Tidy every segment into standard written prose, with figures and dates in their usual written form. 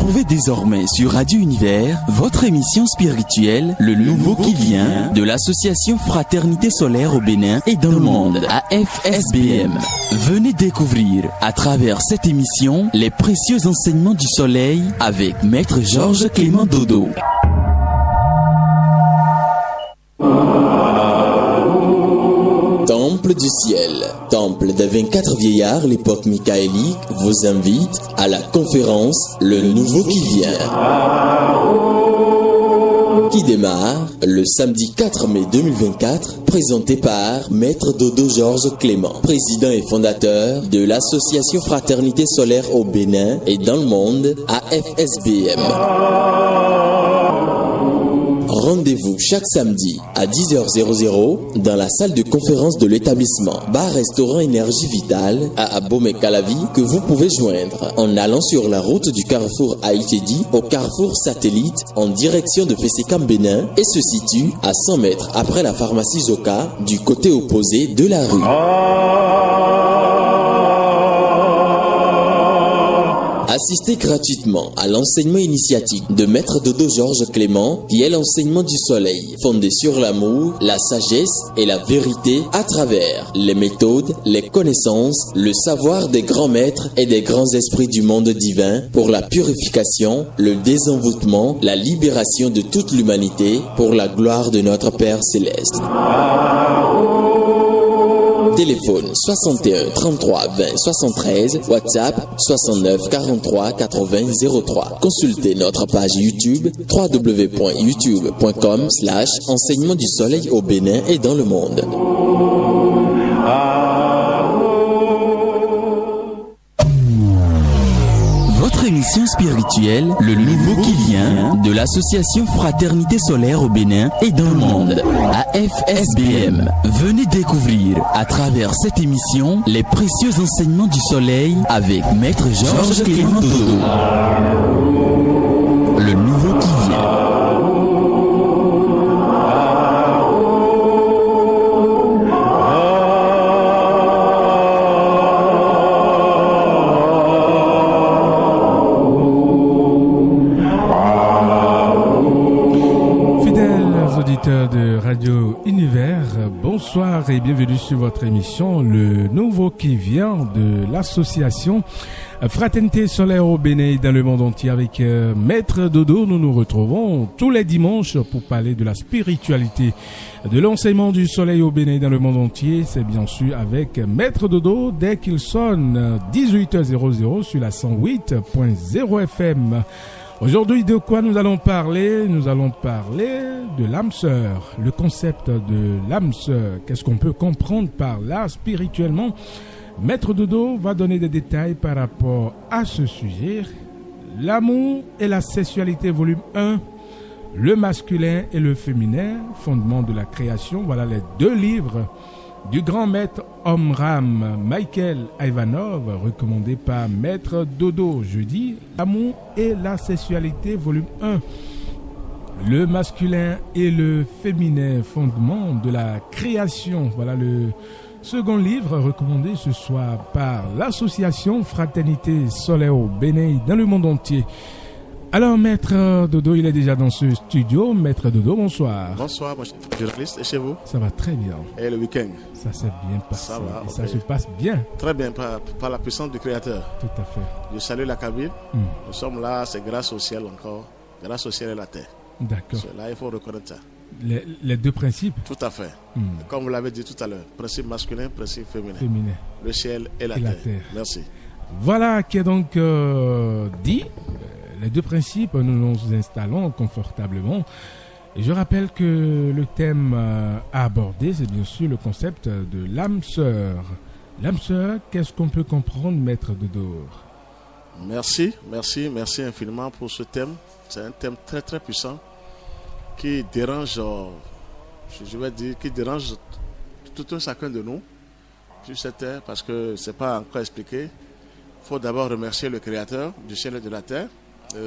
Retrouvez désormais sur Radio Univers votre émission spirituelle, Le Nouveau qui vient, de l'association Fraternité Solaire au Bénin et dans le monde, AFSBM. Venez découvrir à travers cette émission les précieux enseignements du soleil avec Maître Georges Clément Dodo. Temple du ciel, temple des 24 vieillards, l'époque michaélique, vous invite à la conférence Le Nouveau qui vient, qui démarre le samedi 4 mai 2024, présenté par Maître Dodo Georges Clément, président et fondateur de l'association Fraternité Solaire au Bénin et dans le monde, AFSBM. Rendez-vous chaque samedi à 10h00 dans la salle de conférence de l'établissement Bar-Restaurant Énergie Vitale à Abomey-Calavi, que vous pouvez joindre en allant sur la route du carrefour Haïtedi au carrefour Satellite en direction de Fessekam Bénin et se situe à 100 mètres après la pharmacie Zoka du côté opposé de la rue. Assistez gratuitement à l'enseignement initiatique de Maître Dodo Georges Clément, qui est l'enseignement du soleil, fondé sur l'amour, la sagesse et la vérité à travers les méthodes, les connaissances, le savoir des grands maîtres et des grands esprits du monde divin pour la purification, le désenvoûtement, la libération de toute l'humanité pour la gloire de notre Père Céleste. Téléphone 61 33 20 73, WhatsApp 69 43 80 03. Consultez notre page YouTube www.youtube.com/enseignement du soleil au Bénin et dans le monde. Votre émission spirituelle, Le Nouveau qui vient, de l'association Fraternité Solaire au Bénin et dans le monde, AFSBM. Venez découvrir à travers cette émission les précieux enseignements du soleil avec Maître Georges Clément Dodo. Le Nouveau qui vient. De Radio Univers, bonsoir et bienvenue sur votre émission Le Nouveau qui vient de l'association Fraternité Solaire au Bénin dans le monde entier avec Maître Dodo. Nous nous retrouvons tous les dimanches pour parler de la spiritualité, de l'enseignement du soleil au Bénin dans le monde entier. C'est bien sûr avec Maître Dodo dès qu'il sonne 18h00 sur la 108.0 FM. Aujourd'hui, de quoi nous allons parler? Nous allons parler de l'âme sœur, le concept de l'âme sœur. Qu'est-ce qu'on peut comprendre par là spirituellement? Maître Dodo va donner des détails par rapport à ce sujet. L'amour et la sexualité, volume 1. Le masculin et le féminin, fondement de la création. Voilà les deux livres du grand maître Omram Michael Ivanov, recommandé par Maître Dodo. Jeudi, l'amour et la sexualité, volume 1. Le masculin et le féminin, fondement de la création. Voilà le second livre recommandé ce soir par l'association Fraternité Solaire au Bénin dans le monde entier. Alors, Maître Dodo, il est déjà dans ce studio. Maître Dodo, bonsoir. Bonsoir, mon cher journaliste. Et chez vous? Ça va très bien. Et le week-end? Ça s'est bien passé. Ça va, et okay. ça se passe bien. Très bien, par la puissance du Créateur. Tout à fait. Je salue la cabine. Nous sommes là, c'est grâce au ciel encore. Grâce au ciel et la terre. D'accord. Là, il faut reconnaître ça. Les deux principes? Tout à fait. Comme vous l'avez dit tout à l'heure, principe masculin, principe féminin. Le ciel et la terre. Merci. Voilà qui est donc dit. Les deux principes, nous nous installons confortablement. Et je rappelle que le thème à aborder, c'est bien sûr le concept de l'âme sœur. L'âme sœur, qu'est-ce qu'on peut comprendre, Maître Dodo? Merci infiniment pour ce thème. C'est un thème très très puissant qui dérange, je vais dire, qui dérange tout un chacun de nous sur cette terre parce que c'est pas encore expliqué. Il faut d'abord remercier le Créateur du ciel et de la terre.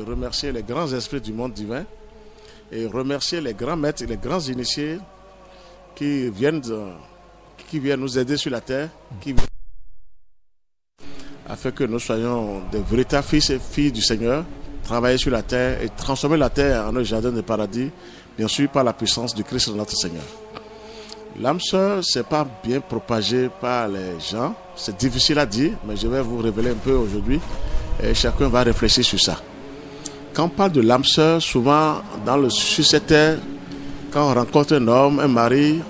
Remercier les grands esprits du monde divin et remercier les grands maîtres et les grands initiés qui viennent nous aider sur la terre, afin que nous soyons de véritables fils et filles du Seigneur, travailler sur la terre et transformer la terre en un jardin de paradis, bien sûr par la puissance du Christ notre Seigneur. L'âme sœur, c'est pas bien propagé par les gens. C'est difficile à dire, mais je vais vous révéler un peu aujourd'hui. Et chacun va réfléchir sur ça. Quand on parle de l'âme sœur, souvent sur cette terre, quand on rencontre un homme, un mari,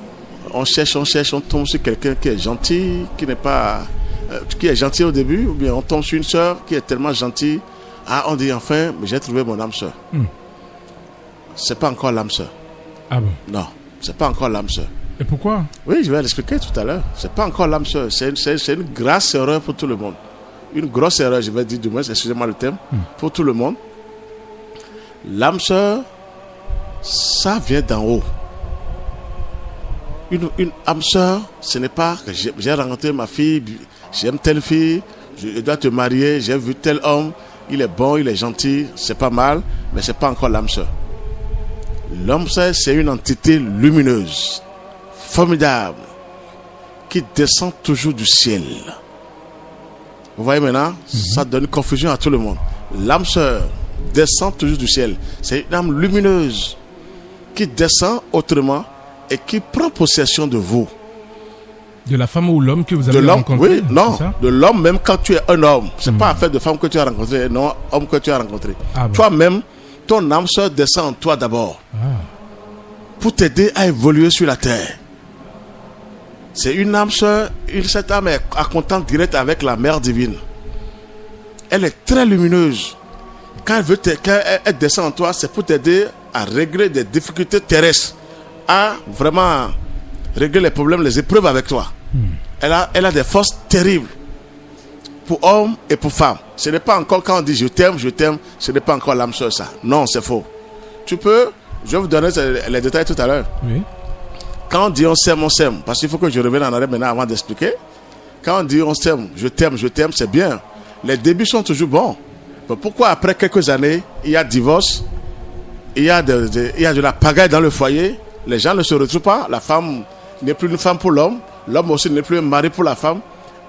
on cherche, on tombe sur quelqu'un qui est gentil, qui est gentil au début, ou bien on tombe sur une sœur qui est tellement gentille. Ah, on dit enfin, mais j'ai trouvé mon âme sœur. C'est pas encore l'âme sœur. Ah bon? Non, c'est pas encore l'âme sœur. Et pourquoi? Oui, je vais l'expliquer tout à l'heure. C'est pas encore l'âme sœur. C'est une grasse erreur pour tout le monde. Une grosse erreur, je vais dire du moins, excusez-moi le terme, pour tout le monde. L'âme sœur, ça vient d'en haut. Une âme sœur, ce n'est pas que j'ai rencontré ma fille, j'aime telle fille, je dois te marier, j'ai vu tel homme, il est bon, il est gentil, c'est pas mal, mais c'est pas encore l'âme sœur. L'âme sœur, c'est une entité lumineuse, formidable, qui descend toujours du ciel. Vous voyez maintenant, ça donne confusion à tout le monde. L'âme sœur descend toujours du ciel. C'est une âme lumineuse qui descend autrement et qui prend possession de vous. De la femme ou l'homme que vous avez rencontré? Oui, non, de l'homme même quand tu es un homme. C'est pas affaire de femme que tu as rencontré, non, homme que tu as rencontré. Ah bon. Toi-même, ton âme sœur descend en toi d'abord. Pour t'aider à évoluer sur la terre. C'est une âme sœur, cette âme est à contact direct avec la mère divine. Elle est très lumineuse. Quand elle descend en toi, c'est pour t'aider à régler des difficultés terrestres, à vraiment régler les problèmes, les épreuves avec toi. Elle a des forces terribles pour hommes et pour femmes. Ce n'est pas encore quand on dit je t'aime, ce n'est pas encore l'âme sœur ça. Non, c'est faux. Je vais vous donner les détails tout à l'heure. Oui. Quand on dit on s'aime, parce qu'il faut que je revienne en arrière maintenant avant d'expliquer. Quand on dit on s'aime, je t'aime, c'est bien. Les débuts sont toujours bons. Mais pourquoi après quelques années, il y a divorce, il y a de la pagaille dans le foyer, les gens ne se retrouvent pas, la femme n'est plus une femme pour l'homme, l'homme aussi n'est plus un mari pour la femme,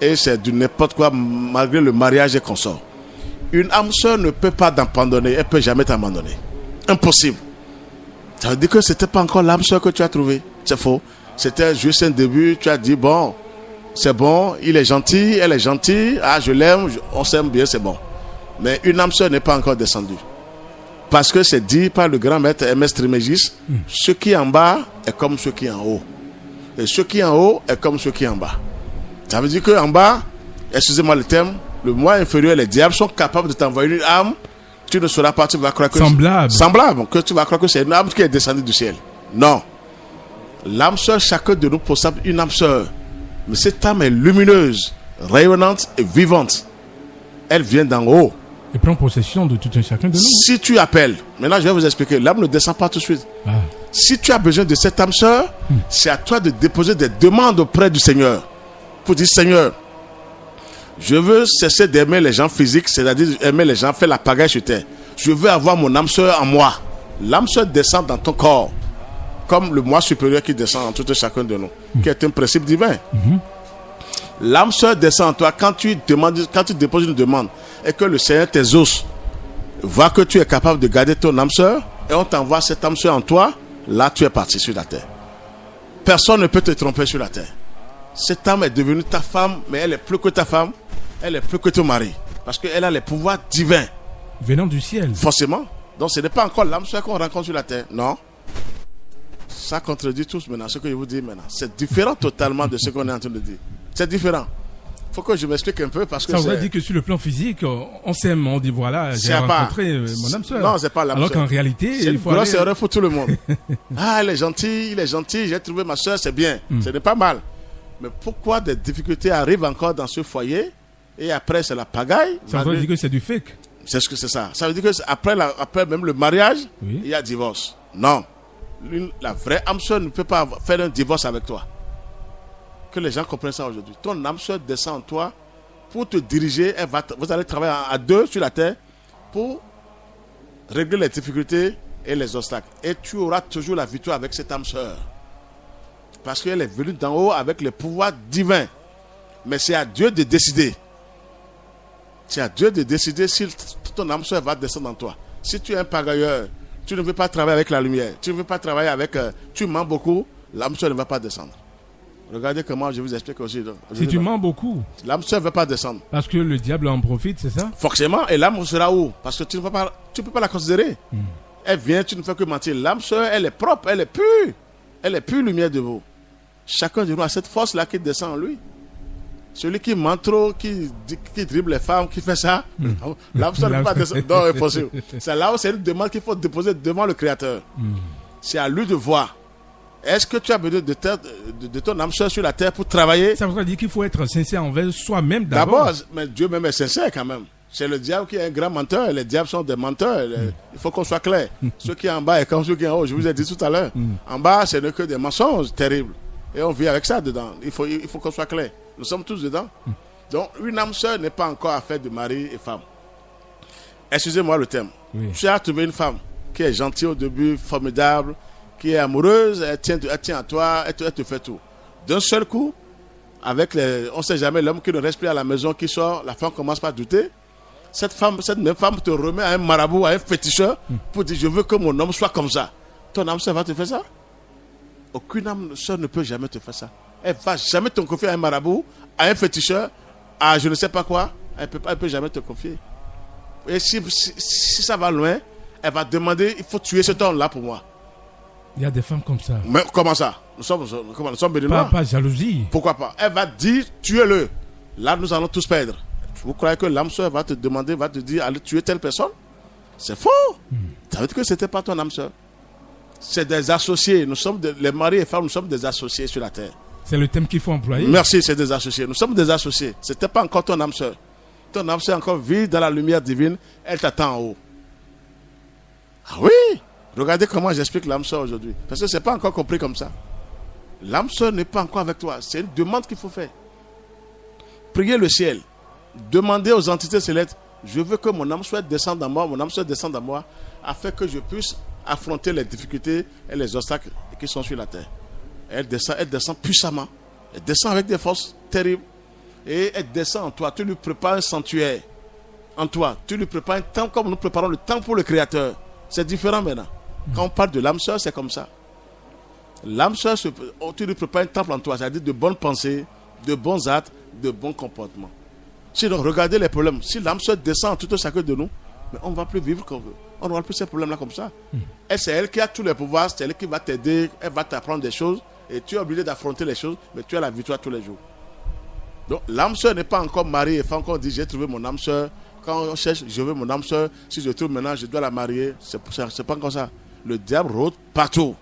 et c'est du n'importe quoi malgré le mariage et consort. Une âme sœur ne peut pas t'abandonner, elle ne peut jamais t'abandonner. Impossible. Ça veut dire que ce n'était pas encore l'âme sœur que tu as trouvée. C'est faux. C'était juste un début, tu as dit bon, c'est bon, il est gentil, elle est gentille, ah je l'aime, on s'aime bien, c'est bon. Mais une âme sœur n'est pas encore descendue. Parce que c'est dit par le grand maître Hermès Trismégiste, ce qui est en bas est comme ce qui est en haut. Et ce qui est en haut est comme ce qui est en bas. Ça veut dire qu'en bas, excusez-moi le terme, le moi inférieur, les diables sont capables de t'envoyer une âme, tu ne sauras pas, tu vas croire que semblable, que tu vas croire que c'est une âme qui est descendue du ciel. Non. L'âme sœur, chacun de nous possède une âme sœur. Mais cette âme est lumineuse, rayonnante et vivante. Elle vient d'en haut. Et prend possession de tout un chacun de nous. Si tu appelles, maintenant je vais vous expliquer, l'âme ne descend pas tout de suite. Si tu as besoin de cette âme sœur, c'est à toi de déposer des demandes auprès du Seigneur. Pour dire, Seigneur, je veux cesser d'aimer les gens physiques, c'est-à-dire aimer les gens, faire la pagaille sur terre. Je veux avoir mon âme sœur en moi. L'âme sœur descend dans ton corps, comme le moi supérieur qui descend en tout un chacun de nous, qui est un principe divin. L'âme sœur descend en toi quand tu déposes une demande et que le Seigneur t'exauce, voit que tu es capable de garder ton âme sœur et on t'envoie cette âme sœur en toi, là tu es parti sur la terre. Personne ne peut te tromper sur la terre. Cette âme est devenue ta femme, mais elle est plus que ta femme, elle est plus que ton mari, parce qu'elle a les pouvoirs divins. Venant du ciel. Forcément. Donc ce n'est pas encore l'âme sœur qu'on rencontre sur la terre, non. Ça contredit tous maintenant ce que je vous dis maintenant. C'est différent totalement de ce qu'on est en train de dire. C'est différent. Il faut que je m'explique un peu parce que ça voudrait dire que sur le plan physique, on s'aime, on dit voilà, j'ai rencontré mon âme sœur. Non, c'est pas l'âme sœur. Alors qu'en réalité, c'est une grosse erreur pour tout le monde. Ah, il est gentil, j'ai trouvé ma sœur, c'est bien. Ce n'est pas mal. Mais pourquoi des difficultés arrivent encore dans ce foyer et après c'est la pagaille? Ça veut dire que c'est du fake. C'est ce que c'est ça. Ça veut dire que après même le mariage, il y a divorce. Non. La vraie âme sœur ne peut pas faire un divorce avec toi. Que les gens comprennent ça aujourd'hui. Ton âme sœur descend en toi pour te diriger. Vous allez travailler à deux sur la terre pour régler les difficultés et les obstacles. Et tu auras toujours la victoire avec cette âme sœur. Parce qu'elle est venue d'en haut avec les pouvoirs divins. Mais c'est à Dieu de décider. C'est à Dieu de décider si ton âme sœur va descendre en toi. Si tu es un pagailleur, tu ne veux pas travailler avec la lumière, tu ne veux pas travailler avec... tu mens beaucoup, l'âme sœur ne va pas descendre. Regardez comment je vous explique aussi. Si tu mens beaucoup, l'âme sœur ne va pas descendre. Parce que le diable en profite, c'est ça? Forcément, et l'âme sera où? Parce que tu ne peux pas la considérer. Elle vient, tu ne fais que mentir. L'âme sœur, elle est propre, elle est pure. Elle est pure lumière de vous. Chacun de nous a cette force-là qui descend en lui. Celui qui ment trop, qui dribble les femmes, qui fait ça, l'âme sœur ne peut pas descendre. Non, c'est possible. C'est là où c'est une demande qu'il faut déposer devant le Créateur. C'est à lui de voir. Est-ce que tu as besoin de ton âme sœur sur la terre pour travailler? Ça veut dire qu'il faut être sincère envers soi-même d'abord. Mais Dieu même est sincère quand même. C'est le diable qui est un grand menteur. Les diables sont des menteurs. Il faut qu'on soit clair. Ceux qui sont en bas et comme ceux qui sont en haut, je vous ai dit tout à l'heure. En bas, ce n'est que des mensonges terribles. Et on vit avec ça dedans. Il faut qu'on soit clair. Nous sommes tous dedans. Donc, une âme sœur n'est pas encore affaire de mari et femme. Excusez-moi le terme. Oui. Tu as trouvé une femme qui est gentille au début, formidable, qui est amoureuse, elle tient à toi, elle te fait tout. D'un seul coup, on ne sait jamais, l'homme qui ne reste plus à la maison, qui sort, la femme commence par douter. Cette même femme te remet à un marabout, à un féticheur, pour dire je veux que mon homme soit comme ça. Ton âme sœur va te faire ça? Aucune âme sœur ne peut jamais te faire ça. Elle ne va jamais te confier à un marabout, à un féticheur, à je ne sais pas quoi. Elle ne peut jamais te confier. Et si ça va loin, elle va demander, il faut tuer cet homme-là pour moi. Il y a des femmes comme ça. Mais comment ça? Nous sommes béninois. Pas jalousie. Pourquoi pas? Elle va dire, tuez-le. Là, nous allons tous perdre. Vous croyez que l'âme sœur va te demander, va te dire, allez tuer telle personne? C'est faux. Ça veut dire que ce n'était pas ton âme sœur. C'est des associés. Les maris et femmes, nous sommes des associés sur la terre. C'est le thème qu'il faut employer. Merci, c'est des associés. Nous sommes des associés. Ce n'était pas encore ton âme sœur. Ton âme sœur encore vit dans la lumière divine. Elle t'attend en haut. Ah oui! Regardez comment j'explique l'âme sœur aujourd'hui. Parce que ce n'est pas encore compris comme ça. L'âme sœur n'est pas encore avec toi. C'est une demande qu'il faut faire. Priez le ciel. Demandez aux entités célestes. Je veux que mon âme sœur descende en moi, mon âme sœur descende en moi, afin que je puisse affronter les difficultés et les obstacles qui sont sur la terre. Elle descend puissamment. Elle descend avec des forces terribles. Et elle descend en toi. Tu lui prépares un sanctuaire en toi. Tu lui prépares un temps comme nous préparons le temps pour le Créateur. C'est différent maintenant. Quand on parle de l'âme sœur, c'est comme ça. L'âme sœur, tu lui prépares un temple en toi, c'est-à-dire de bonnes pensées, de bons actes, de bons comportements. Sinon, regardez les problèmes. Si l'âme sœur descend en tout un chacun de nous, mais on ne va plus vivre comme on n'aura plus ces problèmes-là comme ça. Et c'est elle qui a tous les pouvoirs, c'est elle qui va t'aider, elle va t'apprendre des choses, et tu es obligé d'affronter les choses, mais tu as la victoire tous les jours. Donc, l'âme sœur n'est pas encore mariée, il faut encore dire j'ai trouvé mon âme sœur. Quand on cherche, je veux mon âme sœur, si je trouve maintenant, je dois la marier. C'est pas comme ça. Le diable rôde partout.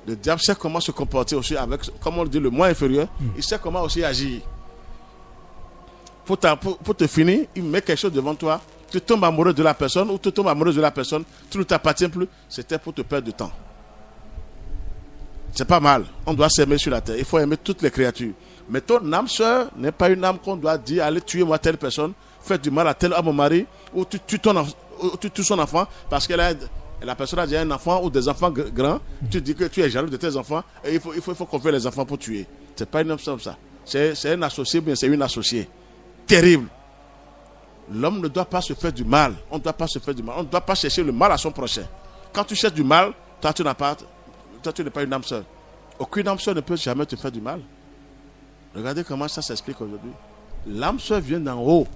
Le diable sait comment se comporter aussi avec, comme on dit, le moins inférieur. Il sait comment aussi agir. Pour te finir, il met quelque chose devant toi. Tu tombes amoureux de la personne ou tu tombes amoureuse de la personne, tu ne t'appartiens plus. C'était pour te perdre du temps. C'est pas mal. On doit s'aimer sur la terre. Il faut aimer toutes les créatures. Mais ton âme sœur n'est pas une âme qu'on doit dire allez tuer moi telle personne, faire du mal à mon mari, ou tu tues son enfant parce que la personne a déjà un enfant ou des enfants grands. Tu dis que tu es jaloux de tes enfants et il faut qu'on fasse les enfants pour tuer. C'est pas une âme comme ça. C'est un associé, bien c'est une associée. Terrible. L'homme ne doit pas se faire du mal. On ne doit pas se faire du mal. On ne doit pas chercher le mal à son prochain. Quand tu cherches du mal, toi tu n'es pas une âme sœur. Aucune âme sœur ne peut jamais te faire du mal. Regardez comment ça s'explique aujourd'hui. L'âme sœur vient d'en haut.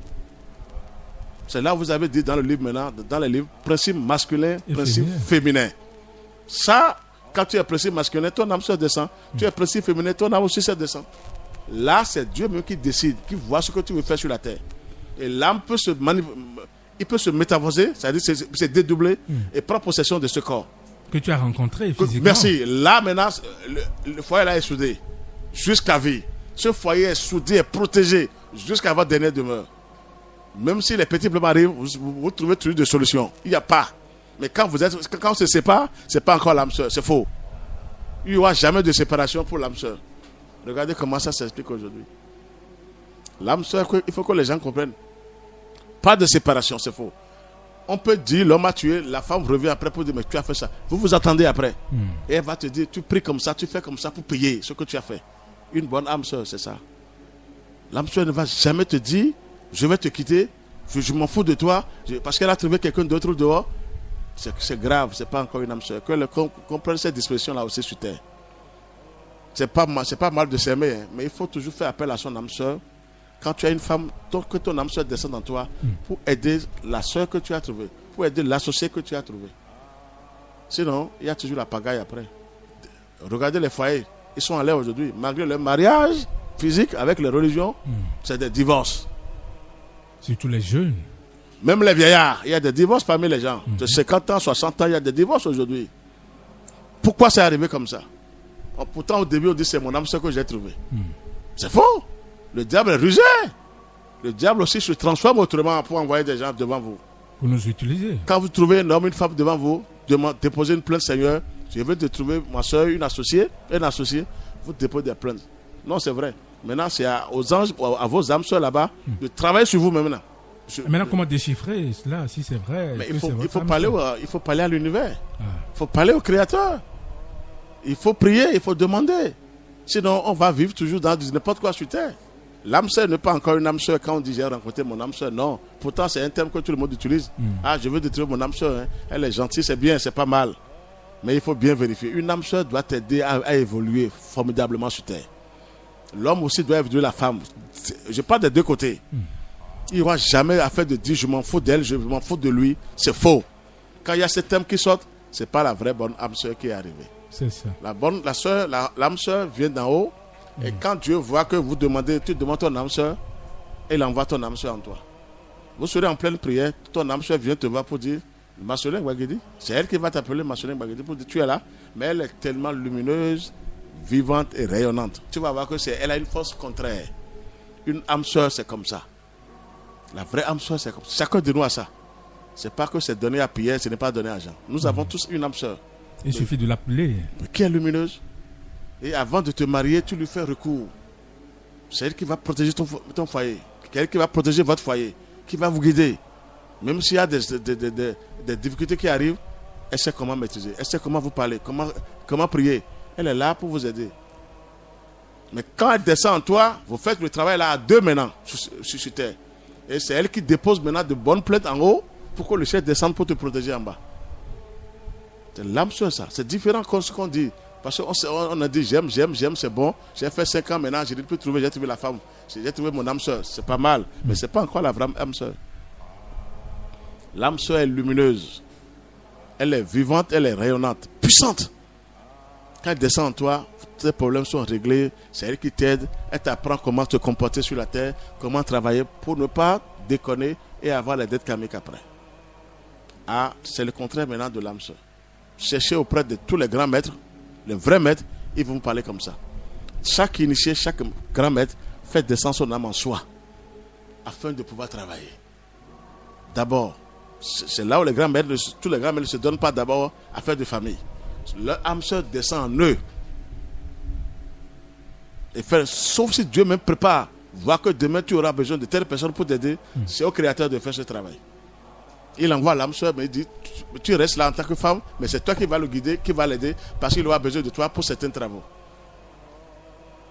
C'est là où vous avez dit dans le livre maintenant, dans les livres, principe masculin, principe féminin. Ça, quand tu es principe masculin, ton âme sœur descend. Tu es principe féminin, ton âme aussi descend. Là, c'est Dieu même qui décide, qui voit ce que tu veux faire sur la terre. Et l'âme peut se métamorphoser, c'est-à-dire se dédoubler et prendre possession de ce corps. Que tu as rencontré physiquement. Merci. Là, maintenant, le foyer là est soudé jusqu'à vie. Ce foyer est soudé et protégé jusqu'à votre dernière demeure. Même si les petits problèmes arrivent, vous trouvez toujours des solutions. Il n'y a pas. Mais quand on se sépare, ce n'est pas encore l'âme sœur. C'est faux. Il n'y aura jamais de séparation pour l'âme sœur. Regardez comment ça s'explique aujourd'hui. L'âme sœur, il faut que les gens comprennent. Pas de séparation, c'est faux. On peut dire, l'homme a tué, la femme revient après pour dire, mais tu as fait ça. Vous vous attendez après. Et elle va te dire, tu pries comme ça, tu fais comme ça pour payer ce que tu as fait. Une bonne âme sœur, c'est ça. L'âme sœur ne va jamais te dire, je vais te quitter, je m'en fous de toi, parce qu'elle a trouvé quelqu'un d'autre dehors. C'est grave, c'est pas encore une âme sœur. Qu'on prenne cette disposition-là aussi sur terre. C'est pas mal de s'aimer, hein, mais il faut toujours faire appel à son âme sœur. Quand tu as une femme, que ton âme sœur descende en toi pour aider la sœur que tu as trouvée, pour aider l'associé que tu as trouvé. Sinon, il y a toujours la pagaille après. Regardez les foyers, ils sont en l'air aujourd'hui. Malgré leur mariage physique avec les religions, c'est des divorces. Surtout les jeunes. Même les vieillards, il y a des divorces parmi les gens. De 50 ans, 60 ans, il y a des divorces aujourd'hui. Pourquoi c'est arrivé comme ça? Pourtant, au début, on dit c'est mon âme sœur que j'ai trouvé. C'est faux. Le diable est rusé. Le diable aussi se transforme autrement pour envoyer des gens devant vous. Pour nous utiliser. Quand vous trouvez un homme, une femme devant vous, déposez une plainte, Seigneur. Je veux te trouver ma soeur, un associé, vous déposez des plaintes. Non, c'est vrai. Maintenant, c'est aux anges, à vos âmes sœurs là-bas, de travailler sur vous maintenant. Maintenant, comment déchiffrer cela, si c'est vrai? Mais il faut parler à l'univers. Il faut parler au Créateur. Il faut prier, il faut demander. Sinon, on va vivre toujours dans n'importe quoi sur terre. L'âme sœur n'est pas encore une âme sœur quand on dit j'ai rencontré mon âme sœur. Non. Pourtant, c'est un terme que tout le monde utilise. Je veux détruire mon âme sœur. Hein. Elle est gentille, c'est bien, c'est pas mal. Mais il faut bien vérifier. Une âme sœur doit t'aider à évoluer formidablement sur terre. L'homme aussi doit évoluer la femme. Je parle des deux côtés. Il n'y aura jamais affaire de dire je m'en fous d'elle, je m'en fous de lui. C'est faux. Quand il y a ces thèmes qui sortent, ce n'est pas la vraie bonne âme sœur qui est arrivée. C'est ça. L'âme sœur vient d'en haut. Et quand Dieu voit que tu demandes ton âme sœur, il envoie ton âme sœur en toi. Vous serez en pleine prière, ton âme sœur vient te voir pour dire Marcelin Gbagidi. C'est elle qui va t'appeler Marcelin Gbagidi pour dire tu es là. Mais elle est tellement lumineuse, vivante et rayonnante. Tu vas voir que elle a une force contraire. Une âme sœur, c'est comme ça. La vraie âme sœur, c'est comme ça. Chacun de nous a ça. C'est pas que c'est donné à Pierre, ce n'est pas donné à Jean. Nous avons tous une âme sœur. Il suffit de l'appeler. Qui est lumineuse. Et avant de te marier, tu lui fais recours. C'est elle qui va protéger ton foyer. C'est elle qui va protéger votre foyer. Qui va vous guider. Même s'il y a des difficultés qui arrivent, elle sait comment maîtriser. Elle sait comment vous parler. Comment prier. Elle est là pour vous aider. Mais quand elle descend en toi, vous faites le travail là à deux maintenant sur terre. Et c'est elle qui dépose maintenant de bonnes plaintes en haut pour que le chef descende pour te protéger en bas. C'est l'âme sœur ça. C'est différent de ce qu'on dit. Parce qu'on a dit j'aime, c'est bon. J'ai fait 5 ans maintenant, j'ai trouvé la femme. J'ai trouvé mon âme sœur. C'est pas mal. Mais ce n'est pas encore la vraie âme sœur. L'âme sœur est lumineuse. Elle est vivante, elle est rayonnante, puissante. Quand elle descend en toi, tes problèmes sont réglés. C'est elle qui t'aide. Elle t'apprend comment te comporter sur la terre, comment travailler pour ne pas déconner et avoir les dettes karmiques après. C'est le contraire maintenant de l'âme sœur. Cherchez auprès de tous les grands maîtres, les vrais maîtres, ils vont vous parler comme ça. Chaque initié, chaque grand maître fait descendre son âme en soi afin de pouvoir travailler. D'abord, c'est là où tous les grands maîtres ne se donnent pas d'abord à faire de famille. Leur âme sœur descend en eux. Sauf si Dieu même prépare, voit que demain tu auras besoin de telle personne pour t'aider, c'est au Créateur de faire ce travail. Il envoie l'âme sœur, mais il dit tu restes là en tant que femme, mais c'est toi qui vas le guider, qui va l'aider, parce qu'il aura besoin de toi pour certains travaux.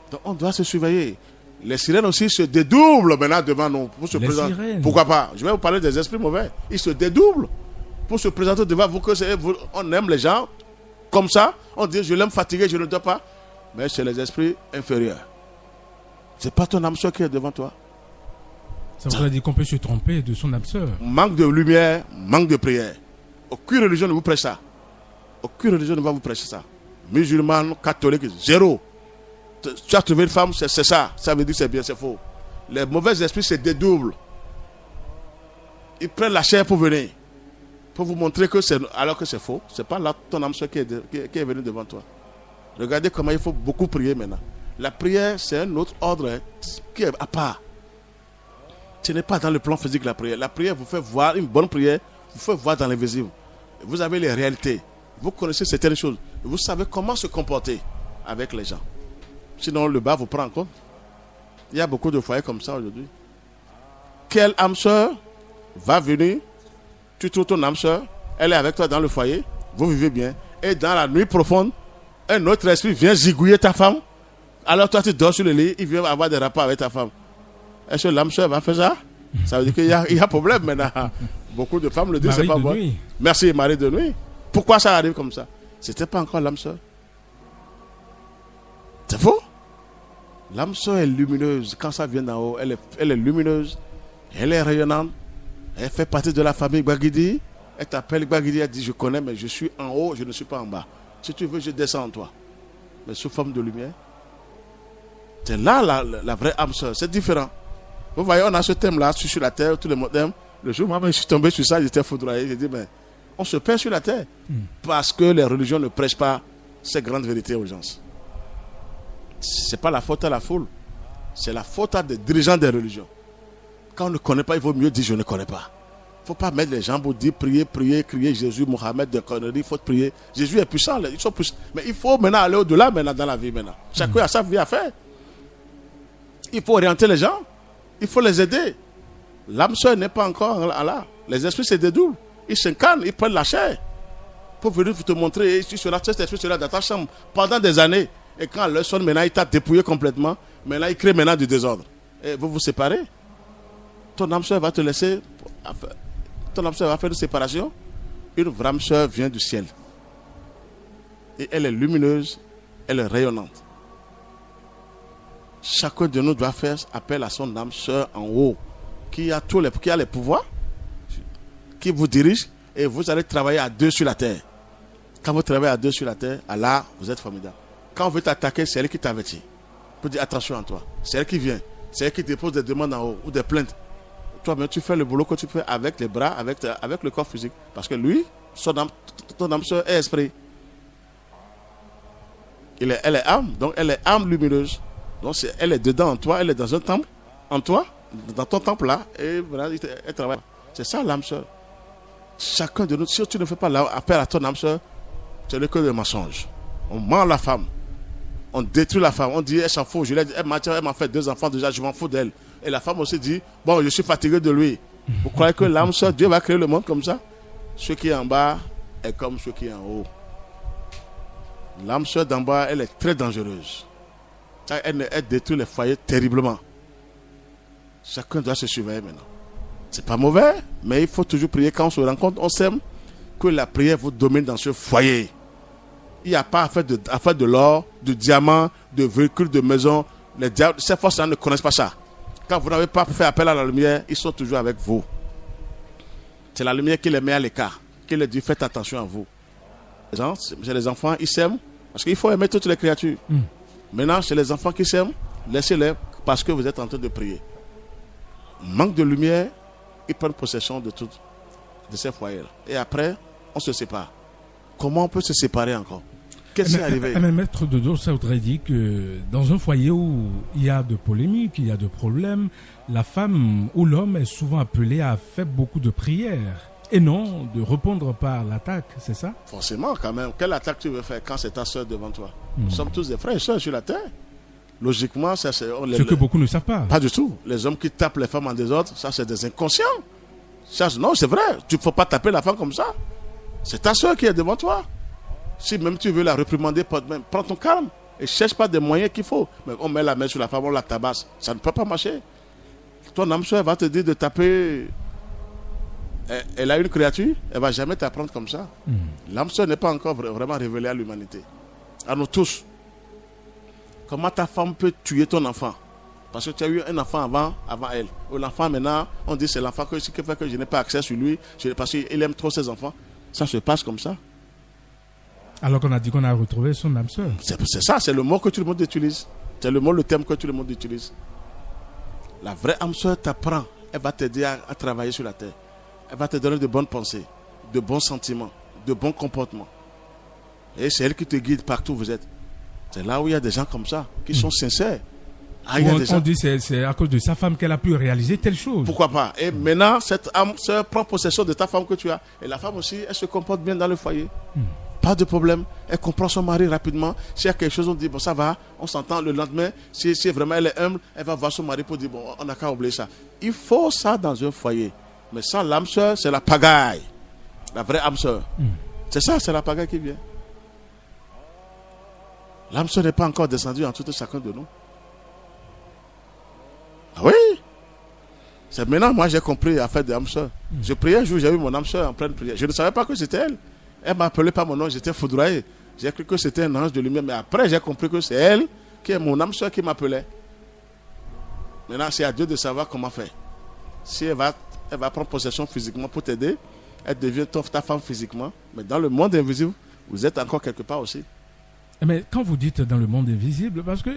Donc on doit se surveiller. Les sirènes aussi se dédoublent maintenant devant nous pour se présenter. Sirènes. Pourquoi pas? Je vais vous parler des esprits mauvais. Ils se dédoublent pour se présenter devant vous. On aime les gens comme ça. On dit je l'aime fatigué, je ne dors pas. Mais c'est les esprits inférieurs. C'est pas ton âme sœur qui est devant toi. Ça voudrait dire qu'on peut se tromper de son âme sœur. Manque de lumière, manque de prière. Aucune religion ne vous prêche ça. Aucune religion ne va vous prêcher ça. Musulman, catholique, zéro. Tu as trouvé une femme, c'est ça. Ça veut dire que c'est bien, c'est faux. Les mauvais esprits se dédoublent. Ils prennent la chair pour venir. Pour vous montrer que c'est alors que c'est faux. C'est pas là ton âme sœur qui est venue devant toi. Regardez comment il faut beaucoup prier maintenant. La prière, c'est un autre ordre qui est à part. Ce n'est pas dans le plan physique la prière. La prière vous fait voir, une bonne prière vous fait voir dans l'invisible. Vous avez les réalités. Vous connaissez certaines choses. Vous savez comment se comporter avec les gens. Sinon, le bas vous prend en compte. Il y a beaucoup de foyers comme ça aujourd'hui. Quelle âme sœur va venir, tu trouves ton âme sœur, elle est avec toi dans le foyer, vous vivez bien. Et dans la nuit profonde, un autre esprit vient zigouiller ta femme. Alors toi tu dors sur le lit, il vient avoir des rapports avec ta femme. Est-ce que l'âme sœur va faire ça? Ça veut dire qu'il y a problème maintenant. Beaucoup de femmes le disent, c'est pas moi. Nuit. Merci, mari de nuit. Pourquoi ça arrive comme ça? C'était pas encore l'âme sœur. C'est faux. L'âme sœur est lumineuse. Quand ça vient d'en haut, elle est lumineuse. Elle est rayonnante. Elle fait partie de la famille Gbagidi. Elle t'appelle Gbagidi. Elle dit, je connais, mais je suis en haut, je ne suis pas en bas. Si tu veux, je descends en toi. Mais sous forme de lumière. C'est là la vraie âme sœur. C'est différent. Vous voyez, on a ce thème-là, sur la terre, tous les mots-thèmes. Le jour où je suis tombé sur ça, j'étais foudroyé. J'ai dit, mais on se perd sur la terre. Parce que les religions ne prêchent pas ces grandes vérités aux gens. Ce n'est pas la faute à la foule. C'est la faute à des dirigeants des religions. Quand on ne connaît pas, il vaut mieux dire je ne connais pas. Il ne faut pas mettre les gens pour dire prier, crier Jésus, Mohamed, des conneries. Il faut prier. Jésus est puissant, ils sont puissants. Mais il faut maintenant aller au-delà maintenant dans la vie maintenant. Chacun a sa vie à faire. Il faut orienter les gens. Il faut les aider. L'âme sœur n'est pas encore là. Les esprits se dédoublent. Ils s'incarnent, ils prennent la chair. Pour venir te montrer, tu seras cet esprit sera dans ta chambre pendant des années. Et quand l'heure sonne, maintenant, il t'a dépouillé complètement. Maintenant, il crée maintenant du désordre. Et vous vous séparez. Ton âme sœur va te laisser. Ton âme sœur va faire une séparation. Une vraie âme sœur vient du ciel. Et elle est lumineuse, elle est rayonnante. Chacun de nous doit faire appel à son âme sœur en haut, qui a les pouvoirs, qui vous dirige, et vous allez travailler à deux sur la terre. Quand vous travaillez à deux sur la terre, Allah, vous êtes formidable. Quand on veut t'attaquer, c'est elle qui t'avertit. Pour dire attention à toi. C'est elle qui vient. C'est elle qui dépose des demandes en haut ou des plaintes. Toi-même, tu fais le boulot que tu fais avec les bras, avec le corps physique. Parce que lui, ton âme sœur est esprit. Elle est âme, donc elle est âme lumineuse. Donc elle est dedans en toi, elle est dans un temple, en toi, dans ton temple là, et voilà, elle travaille. C'est ça l'âme sœur. Chacun de nous, si tu ne fais pas appel à ton âme sœur, ce n'est que des mensonges. On ment la femme, on détruit la femme, on dit elle s'en fout. Je l'ai dit, elle m'a fait 2 enfants déjà, je m'en fous d'elle. Et la femme aussi dit, bon, je suis fatigué de lui. Vous croyez que l'âme sœur, Dieu va créer le monde comme ça? Ce qui est en bas est comme ce qui est en haut. L'âme sœur d'en bas, elle est très dangereuse. Elle détruit les foyers terriblement. Chacun doit se surveiller maintenant. C'est pas mauvais, mais il faut toujours prier. Quand on se rencontre, on s'aime, que la prière vous domine dans ce foyer. Il n'y a pas affaire de l'or, du diamant, de véhicules, de maison. Ces forces-là ne connaissent pas ça. Quand vous n'avez pas fait appel à la lumière, ils sont toujours avec vous. C'est la lumière qui les met à l'écart, qui les dit faites attention à vous. Chez les enfants, ils s'aiment, parce qu'il faut aimer toutes les créatures. Maintenant, chez les enfants qui s'aiment, laissez-les parce que vous êtes en train de prier. Manque de lumière, ils prennent possession de ces foyers-là. Et après, on se sépare. Comment on peut se séparer encore? Qu'est-ce qui est arrivé? Mais maître Dodo, ça voudrait dire que dans un foyer où il y a de polémiques, il y a de problèmes, la femme ou l'homme est souvent appelé à faire beaucoup de prières et non de répondre par l'attaque, c'est ça? Forcément, quand même. Quelle attaque tu veux faire quand c'est ta soeur devant toi? Nous sommes tous des frères et soeurs sur la terre. Logiquement, ça c'est... Ce que beaucoup ne savent pas. Pas du tout. Les hommes qui tapent les femmes en désordre, ça c'est des inconscients. Ça, non, c'est vrai. Tu ne faut pas taper la femme comme ça. C'est ta soeur qui est devant toi. Si même tu veux la réprimander, prends ton calme et cherche pas des moyens qu'il faut. Mais on met la main sur la femme, on la tabasse. Ça ne peut pas marcher. Ton âme sœur va te dire de taper. Elle a une créature, elle ne va jamais t'apprendre comme ça. L'âme sœur n'est pas encore vraiment révélée à l'humanité. À nous tous. Comment ta femme peut tuer ton enfant? Parce que tu as eu un enfant avant elle. Ou l'enfant maintenant, on dit c'est l'enfant qui fait que je n'ai pas accès sur lui, parce qu'il aime trop ses enfants. Ça se passe comme ça. Alors qu'on a dit qu'on a retrouvé son âme sœur. C'est ça, c'est le mot que tout le monde utilise. C'est le terme que tout le monde utilise. La vraie âme sœur t'apprend. Elle va t'aider à travailler sur la terre. Elle va te donner de bonnes pensées, de bons sentiments, de bons comportements. Et c'est elle qui te guide partout où vous êtes. C'est là où il y a des gens comme ça, qui sont sincères. On dit que c'est à cause de sa femme qu'elle a pu réaliser telle chose. Pourquoi pas? Et maintenant, cette âme sœur prend possession de ta femme que tu as. Et la femme aussi, elle se comporte bien dans le foyer. Pas de problème. Elle comprend son mari rapidement. S'il y a quelque chose, on dit, bon, ça va, on s'entend le lendemain. Si vraiment elle est humble, elle va voir son mari pour dire, bon, on n'a qu'à oublier ça. Il faut ça dans un foyer. Mais sans l'âme sœur, c'est la pagaille. La vraie âme sœur. C'est ça, c'est la pagaille qui vient. L'âme sœur n'est pas encore descendue en tout chacun de nous. Ah oui? C'est maintenant, moi, j'ai compris à faire des âmes sœurs. Je priais un jour, j'ai vu mon âme sœur en pleine prière. Je ne savais pas que c'était elle. Elle m'appelait par mon nom, j'étais foudroyé. J'ai cru que c'était un ange de lumière, mais après, j'ai compris que c'est elle qui est mon âme sœur qui m'appelait. Maintenant, c'est à Dieu de savoir comment faire. Si elle va prendre possession physiquement pour t'aider, elle devient ta femme physiquement, mais dans le monde invisible, vous êtes encore quelque part aussi. Mais quand vous dites dans le monde invisible, parce que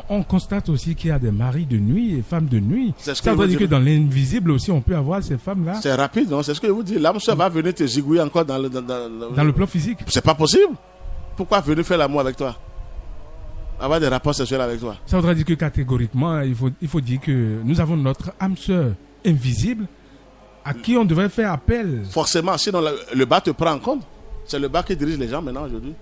on constate aussi qu'il y a des maris de nuit et femmes de nuit. Ça veut dire que dans l'invisible aussi, on peut avoir ces femmes-là. C'est rapide, non? C'est ce que je vous dis. L'âme sœur va venir te zigouiller encore dans le plan physique. C'est pas possible. Pourquoi venir faire l'amour avec toi? Avoir des rapports sexuels avec toi? Ça voudrait dire que catégoriquement, il faut dire que nous avons notre âme sœur invisible à qui on devrait faire appel. Forcément, sinon le bas te prend en compte. C'est le bas qui dirige les gens maintenant aujourd'hui.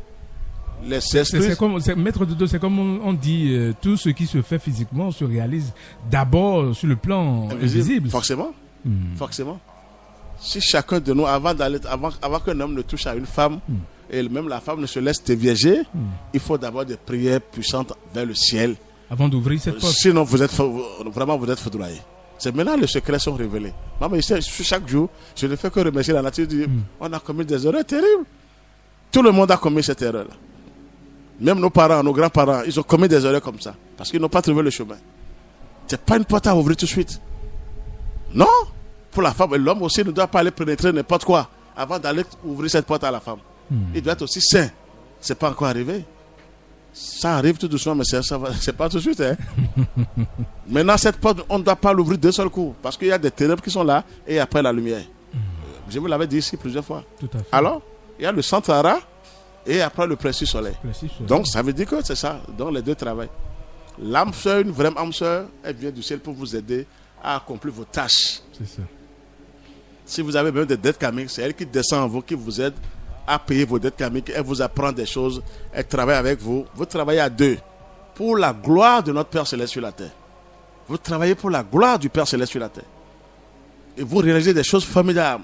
Maître Dodo, c'est comme on dit, tout ce qui se fait physiquement se réalise d'abord sur le plan invisible. Forcément. Forcément. Si chacun de nous, avant qu'un homme ne touche à une femme, et même la femme ne se laisse dévierger, il faut d'abord des prières puissantes vers le ciel. Avant d'ouvrir cette porte. Sinon, vous êtes foudroyé. C'est maintenant les secrets sont révélés. Maman, chaque jour, je ne fais que remercier la nature. On a commis des erreurs terribles. Tout le monde a commis cette erreur-là. Même nos parents, nos grands-parents, ils ont commis des erreurs comme ça. Parce qu'ils n'ont pas trouvé le chemin. Ce n'est pas une porte à ouvrir tout de suite. Non. Pour la femme, l'homme aussi ne doit pas aller pénétrer n'importe quoi avant d'aller ouvrir cette porte à la femme. Il doit être aussi sain. Ce n'est pas encore arrivé. Ça arrive tout doucement, mais c'est pas tout de suite. Hein. Maintenant, cette porte, on ne doit pas l'ouvrir d'un seul coup. Parce qu'il y a des ténèbres qui sont là et après la lumière. Je vous l'avais dit ici plusieurs fois. Tout à fait. Alors, il y a le Santara et après le précieux soleil. Donc, ça veut dire que c'est ça. Donc, les deux travaillent. L'âme sœur, une vraie âme sœur, elle vient du ciel pour vous aider à accomplir vos tâches. C'est ça. Si vous avez besoin de dettes karmiques, c'est elle qui descend en vous, qui vous aide à payer vos dettes karmiques. Elle vous apprend des choses. Elle travaille avec vous. Vous travaillez à deux pour la gloire de notre Père Céleste sur la terre. Vous travaillez pour la gloire du Père Céleste sur la terre. Et vous réalisez des choses formidables.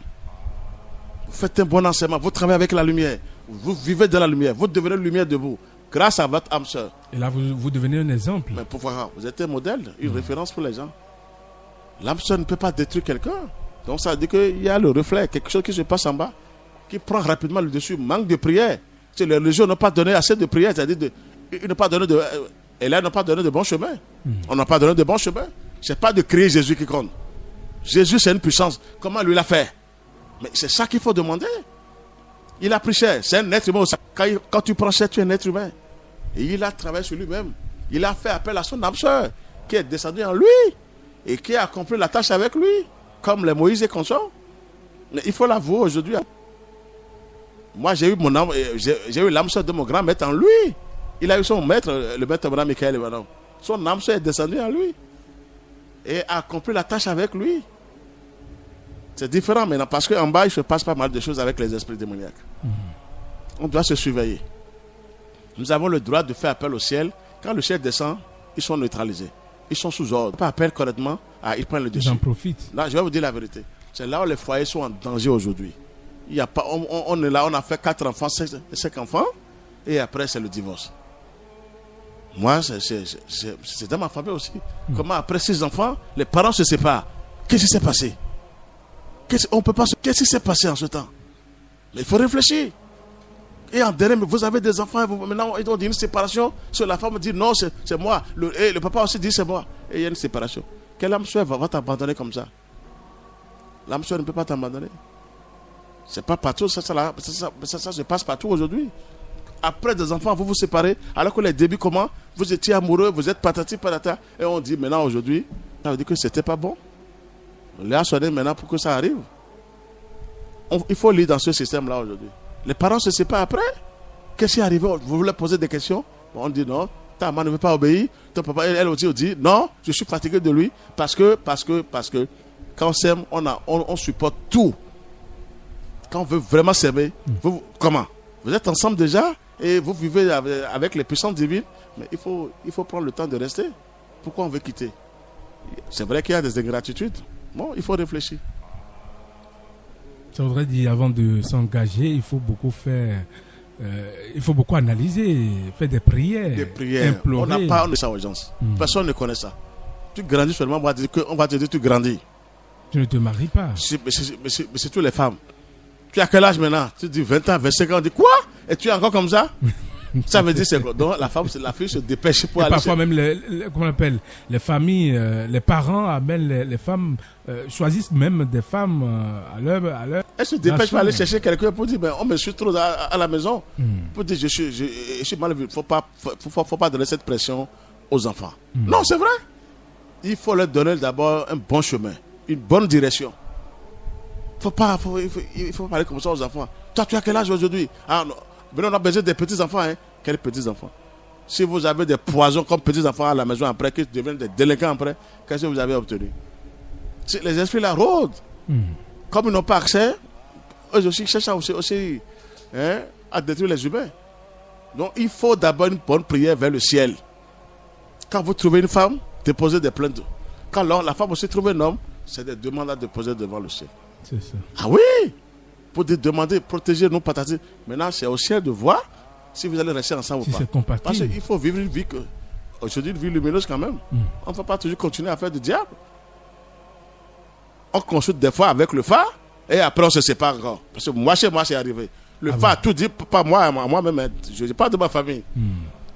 Vous faites un bon enseignement. Vous travaillez avec la lumière. Vous vivez dans la lumière. Vous devenez lumière debout grâce à votre âme sœur. Et là, vous devenez un exemple. Mais pourquoi? Vous êtes un modèle, une référence pour les gens. L'âme sœur ne peut pas détruire quelqu'un. Donc ça veut dire qu'il y a le reflet, quelque chose qui se passe en bas, qui prend rapidement le dessus. Manque de prière. Les religions n'ont pas donné assez de prière. C'est-à-dire ils n'ont pas donné et là, ils n'ont pas donné de bon chemin. On n'a pas donné de bon chemin. Ce n'est pas de créer Jésus qui compte. Jésus, c'est une puissance. Comment lui l'a fait? Mais c'est ça qu'il faut demander. Il a pris cher. C'est un être humain aussi. Quand tu prends cher, tu es un être humain. Et il a travaillé sur lui-même. Il a fait appel à son âme sœur, qui est descendue en lui et qui a accompli la tâche avec lui, comme les Moïse et consorts. Mais il faut l'avouer aujourd'hui. Moi, j'ai eu l'âme sœur de mon grand maître en lui. Il a eu son maître, le maître Abraham Michael Ivanov. Son âme sœur est descendue en lui et a accompli la tâche avec lui. C'est différent maintenant parce qu'en bas, il se passe pas mal de choses avec les esprits démoniaques. On doit se surveiller. Nous avons le droit de faire appel au ciel. Quand le ciel descend, ils sont neutralisés. Ils sont sous ordre. Pas appel correctement, ils prennent le dessus. Ils en profitent. Là, je vais vous dire la vérité. C'est là où les foyers sont en danger aujourd'hui. Il y a pas, on est là, on a fait 4 enfants, 5 enfants, et après c'est le divorce. Moi, c'est dans ma famille aussi. Comment après 6 enfants, les parents se séparent. Qu'est-ce qui s'est passé? Qu'est-ce qui s'est passé en ce temps? Mais il faut réfléchir. Et en dernier, vous avez des enfants, maintenant ils ont dit une séparation. Sur la femme dit non, c'est moi. Et le papa aussi dit c'est moi. Et il y a une séparation. Quelle âme sœur va t'abandonner comme ça? L'âme sœur ne peut pas t'abandonner. C'est pas partout, ça se passe partout aujourd'hui. Après des enfants, vous vous séparez, alors que les débuts, comment? Vous étiez amoureux, vous êtes patati patata, et on dit maintenant aujourd'hui, ça veut dire que c'était pas bon. On l'a sonné maintenant pour que ça arrive. Il faut lire dans ce système-là aujourd'hui. Les parents se séparent après. Qu'est-ce qui est arrivé? Vous voulez poser des questions? On dit non, ta maman ne veut pas obéir. Ton papa, elle aussi dit non, je suis fatigué de lui parce que quand on s'aime, on supporte tout. Quand on veut vraiment s'aimer, comment? Vous êtes ensemble déjà et vous vivez avec les puissances divines, mais il faut prendre le temps de rester. Pourquoi on veut quitter? C'est vrai qu'il y a des ingratitudes. Bon, il faut réfléchir. Ça voudrait dire, avant de s'engager, il faut beaucoup faire, il faut beaucoup analyser, faire des prières. Des prières. Implorer. On n'a pas ça aux gens. Personne ne connaît ça. Tu grandis seulement, on va te dire que tu grandis. Tu ne te maries pas. Mais c'est toutes les femmes. Tu as quel âge maintenant? Tu dis 20 ans, 25 ans. On dit quoi? Et tu es encore comme ça? Ça veut dire c'est quoi? Donc la fille se dépêche pour aller. Parfois même comment on appelle, les familles, les parents amènent les femmes, choisissent même des femmes à leur. Elle se dépêche pour aller chercher quelqu'un pour dire on me suit trop à la maison. Pour dire je suis mal vu. Faut pas donner cette pression aux enfants. Non, c'est vrai. Il faut leur donner d'abord un bon chemin, une bonne direction. Il faut pas parler comme ça aux enfants. Toi, tu as quel âge aujourd'hui? Ah non. Mais on a besoin des petits-enfants. Hein? Quels petits-enfants? Si vous avez des poisons comme petits-enfants à la maison après, qui deviennent des délinquants après, qu'est-ce que vous avez obtenu? Les esprits la rôdent. Comme ils n'ont pas accès, eux aussi cherchent aussi à détruire les humains. Donc il faut d'abord une bonne prière vers le ciel. Quand vous trouvez une femme, déposez des plaintes. Quand la femme aussi trouve un homme, c'est des demandes à déposer devant le ciel. C'est ça. Ah oui! Pour demander, protéger nos patates. Maintenant, c'est au ciel de voir si vous allez rester ensemble ou pas. C'est compatible. Parce qu'il faut vivre une vie aujourd'hui, une vie lumineuse quand même. On ne va pas toujours continuer à faire du diable. On consulte des fois avec le phare et après on se sépare encore. Parce que moi, chez moi, c'est arrivé. Le phare tout dit, pas moi-même, je ne dis pas de ma famille.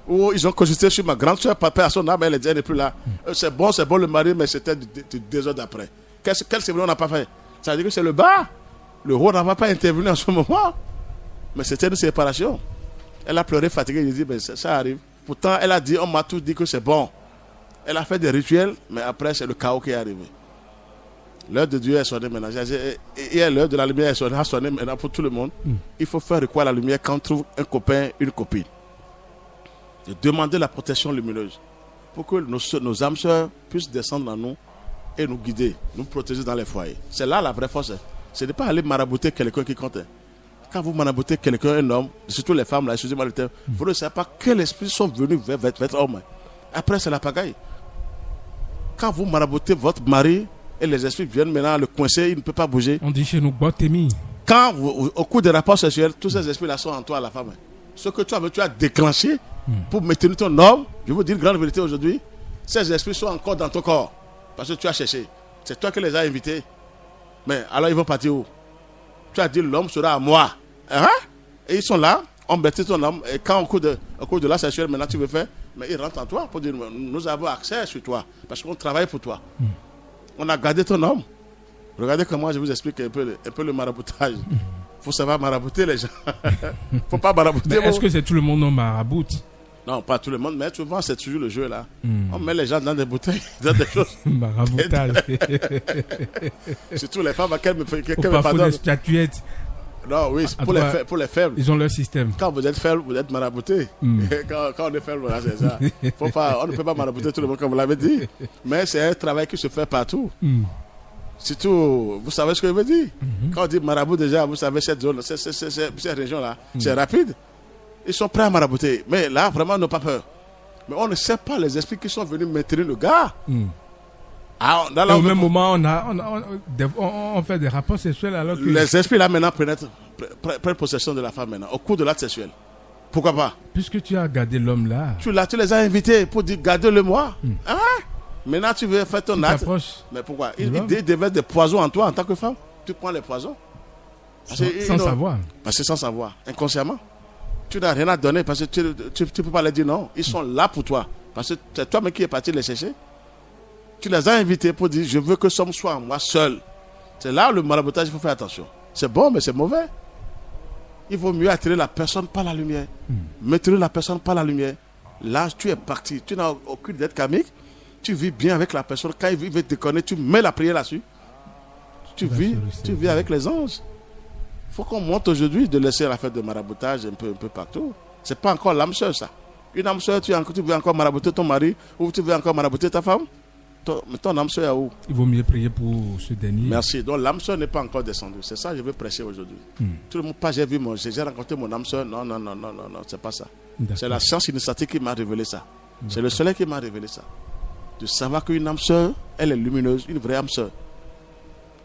Où ils ont consulté sur ma grande soeur, papa à son âme, elle n'est plus là. C'est bon le mari, mais c'était du désordre après. Quel cérémonie on n'a pas fait? Ça veut dire que c'est le bas. Le roi n'a pas intervenu en ce moment. Mais c'était une séparation. Elle a pleuré, fatiguée. Il dit, ben, ça arrive. Pourtant, elle a dit, on m'a tout dit que c'est bon. Elle a fait des rituels, mais après, c'est le chaos qui est arrivé. L'heure de Dieu est sonnée maintenant. Et l'heure de la lumière est sonnée maintenant pour tout le monde. Il faut faire recours à la lumière quand on trouve un copain, une copine. De demander la protection lumineuse. Pour que nos âmes sœurs puissent descendre en nous et nous guider, nous protéger dans les foyers. C'est là la vraie force. Ce n'est pas aller marabouter quelqu'un qui compte. Quand vous maraboutez quelqu'un, un homme, surtout les femmes, là, excusez-moi le terme, vous ne savez pas quels esprits sont venus vers votre homme. Après, c'est la pagaille. Quand vous maraboutez votre mari et les esprits viennent maintenant le coincer, il ne peut pas bouger. On dit chez nous, Botémi. Quand, au cours des rapports sexuels, tous ces esprits-là sont en toi, la femme. Ce que tu as déclenché pour maintenir ton homme, je vous dis une grande vérité aujourd'hui, ces esprits sont encore dans ton corps. Parce que tu as cherché. C'est toi qui les as invités. Mais alors ils vont partir où? Tu as dit l'homme sera à moi. Hein? Et ils sont là, on bâtit ton homme. Et quand au cours de la sexuelle, maintenant tu veux faire, mais ils rentrent en toi pour dire nous avons accès sur toi. Parce qu'on travaille pour toi. On a gardé ton homme. Regardez comment je vous explique un peu le maraboutage. Il faut savoir marabouter les gens. Il ne faut pas marabouter. Mais est-ce que c'est tout le monde non maraboute? Non, pas tout le monde, mais souvent c'est toujours le jeu là. On met les gens dans des bouteilles, dans des choses. Maraboutage. Surtout les femmes à quelles me pardonne. Des statuettes. Non, oui, pour les faibles. Ils ont leur système. Quand vous êtes faible, vous êtes marabouté. Quand on est faible, voilà, c'est ça. On ne peut pas marabouter tout le monde comme vous l'avez dit. Mais c'est un travail qui se fait partout. Surtout, vous savez ce que je veux dire. Quand on dit marabout déjà, vous savez cette zone, cette région-là, c'est rapide. Ils sont prêts à marabouter. Mais là, vraiment, on n'a pas peur. Mais on ne sait pas les esprits qui sont venus maintenir le gars. Au même moment, on fait des rapports sexuels alors que... Les esprits là maintenant prennent possession de la femme maintenant, au cours de l'acte sexuel. Pourquoi pas? Puisque tu as gardé l'homme là. Tu les as invités pour dire garde-le moi. Hein? Maintenant tu veux faire ton acte. Mais pourquoi? Il déverse des poisons en toi en tant que femme. Tu prends les poisons. Sans savoir. Parce que sans savoir, inconsciemment. Tu n'as rien à donner parce que tu ne peux pas leur dire non. Ils sont là pour toi. Parce que c'est toi-même qui es parti les chercher. Tu les as invités pour dire je veux que somme soit en moi seul. C'est là le maraboutage, il faut faire attention. C'est bon, mais c'est mauvais. Il vaut mieux attirer la personne par la lumière. Maintenir la personne par la lumière. Là, tu es parti. Tu n'as aucune dette karmique. Tu vis bien avec la personne. Quand il veut te connaître, tu mets la prière là-dessus. Tu vis avec les anges. Il faut qu'on monte aujourd'hui de laisser la fête de maraboutage un peu partout. Ce n'est pas encore l'âme sœur, ça. Une âme sœur, tu veux encore marabouter ton mari ou tu veux encore marabouter ta femme? Ton âme sœur est où? Il vaut mieux prier pour ce dernier. Merci. Donc l'âme sœur n'est pas encore descendue. C'est ça que je veux prêcher aujourd'hui. Tout le monde, pas j'ai rencontré mon âme sœur. Non, c'est pas ça. C'est la science initiatique qui m'a révélé ça. C'est le soleil qui m'a révélé ça. De savoir qu'une âme sœur, elle est lumineuse, une vraie âme sœur.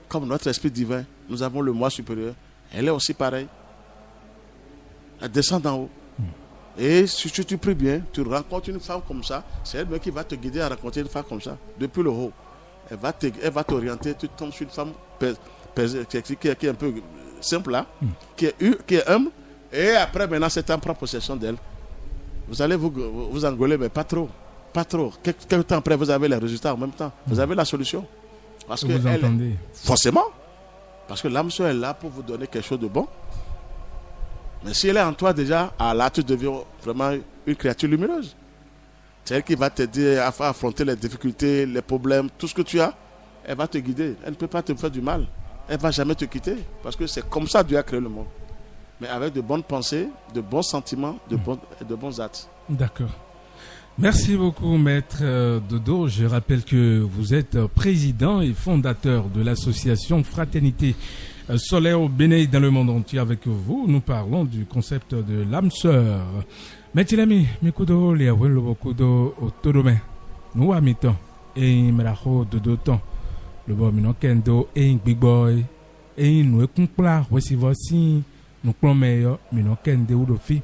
Comme notre esprit divin, nous avons le moi supérieur. Elle est aussi pareille. Elle descend d'en haut. Et si tu pries bien, tu rencontres une femme comme ça, c'est elle-même qui va te guider à rencontrer une femme comme ça, depuis le haut. elle va t'orienter, tu tombes sur une femme qui est un peu simple là, qui est humble, et après maintenant c'est en prend possession d'elle. Vous allez vous engueuler, mais pas trop. Quelques temps après, vous avez les résultats en même temps. Vous avez la solution. Parce que vous entendez. Forcément. Parce que l'âme sœur est là pour vous donner quelque chose de bon. Mais si elle est en toi déjà, là tu deviens vraiment une créature lumineuse. C'est elle qui va t'aider à affronter les difficultés, les problèmes, tout ce que tu as. Elle va te guider. Elle ne peut pas te faire du mal. Elle ne va jamais te quitter. Parce que c'est comme ça que Dieu a créé le monde. Mais avec de bonnes pensées, de bons sentiments, de bons actes. D'accord. Merci beaucoup, Maître Dodo. Je rappelle que vous êtes président et fondateur de l'association Fraternité Solaire au Bénin dans le monde entier. Avec vous, nous parlons du concept de l'âme sœur. Maître Lami, Mikudo, Liawelo Bokudo, Otodome, nous amiton, et Meraho Dodo, le bon Minokendo, et Big Boy, et nous écoutons, voici, nous plombons, Minokende ou Dofi.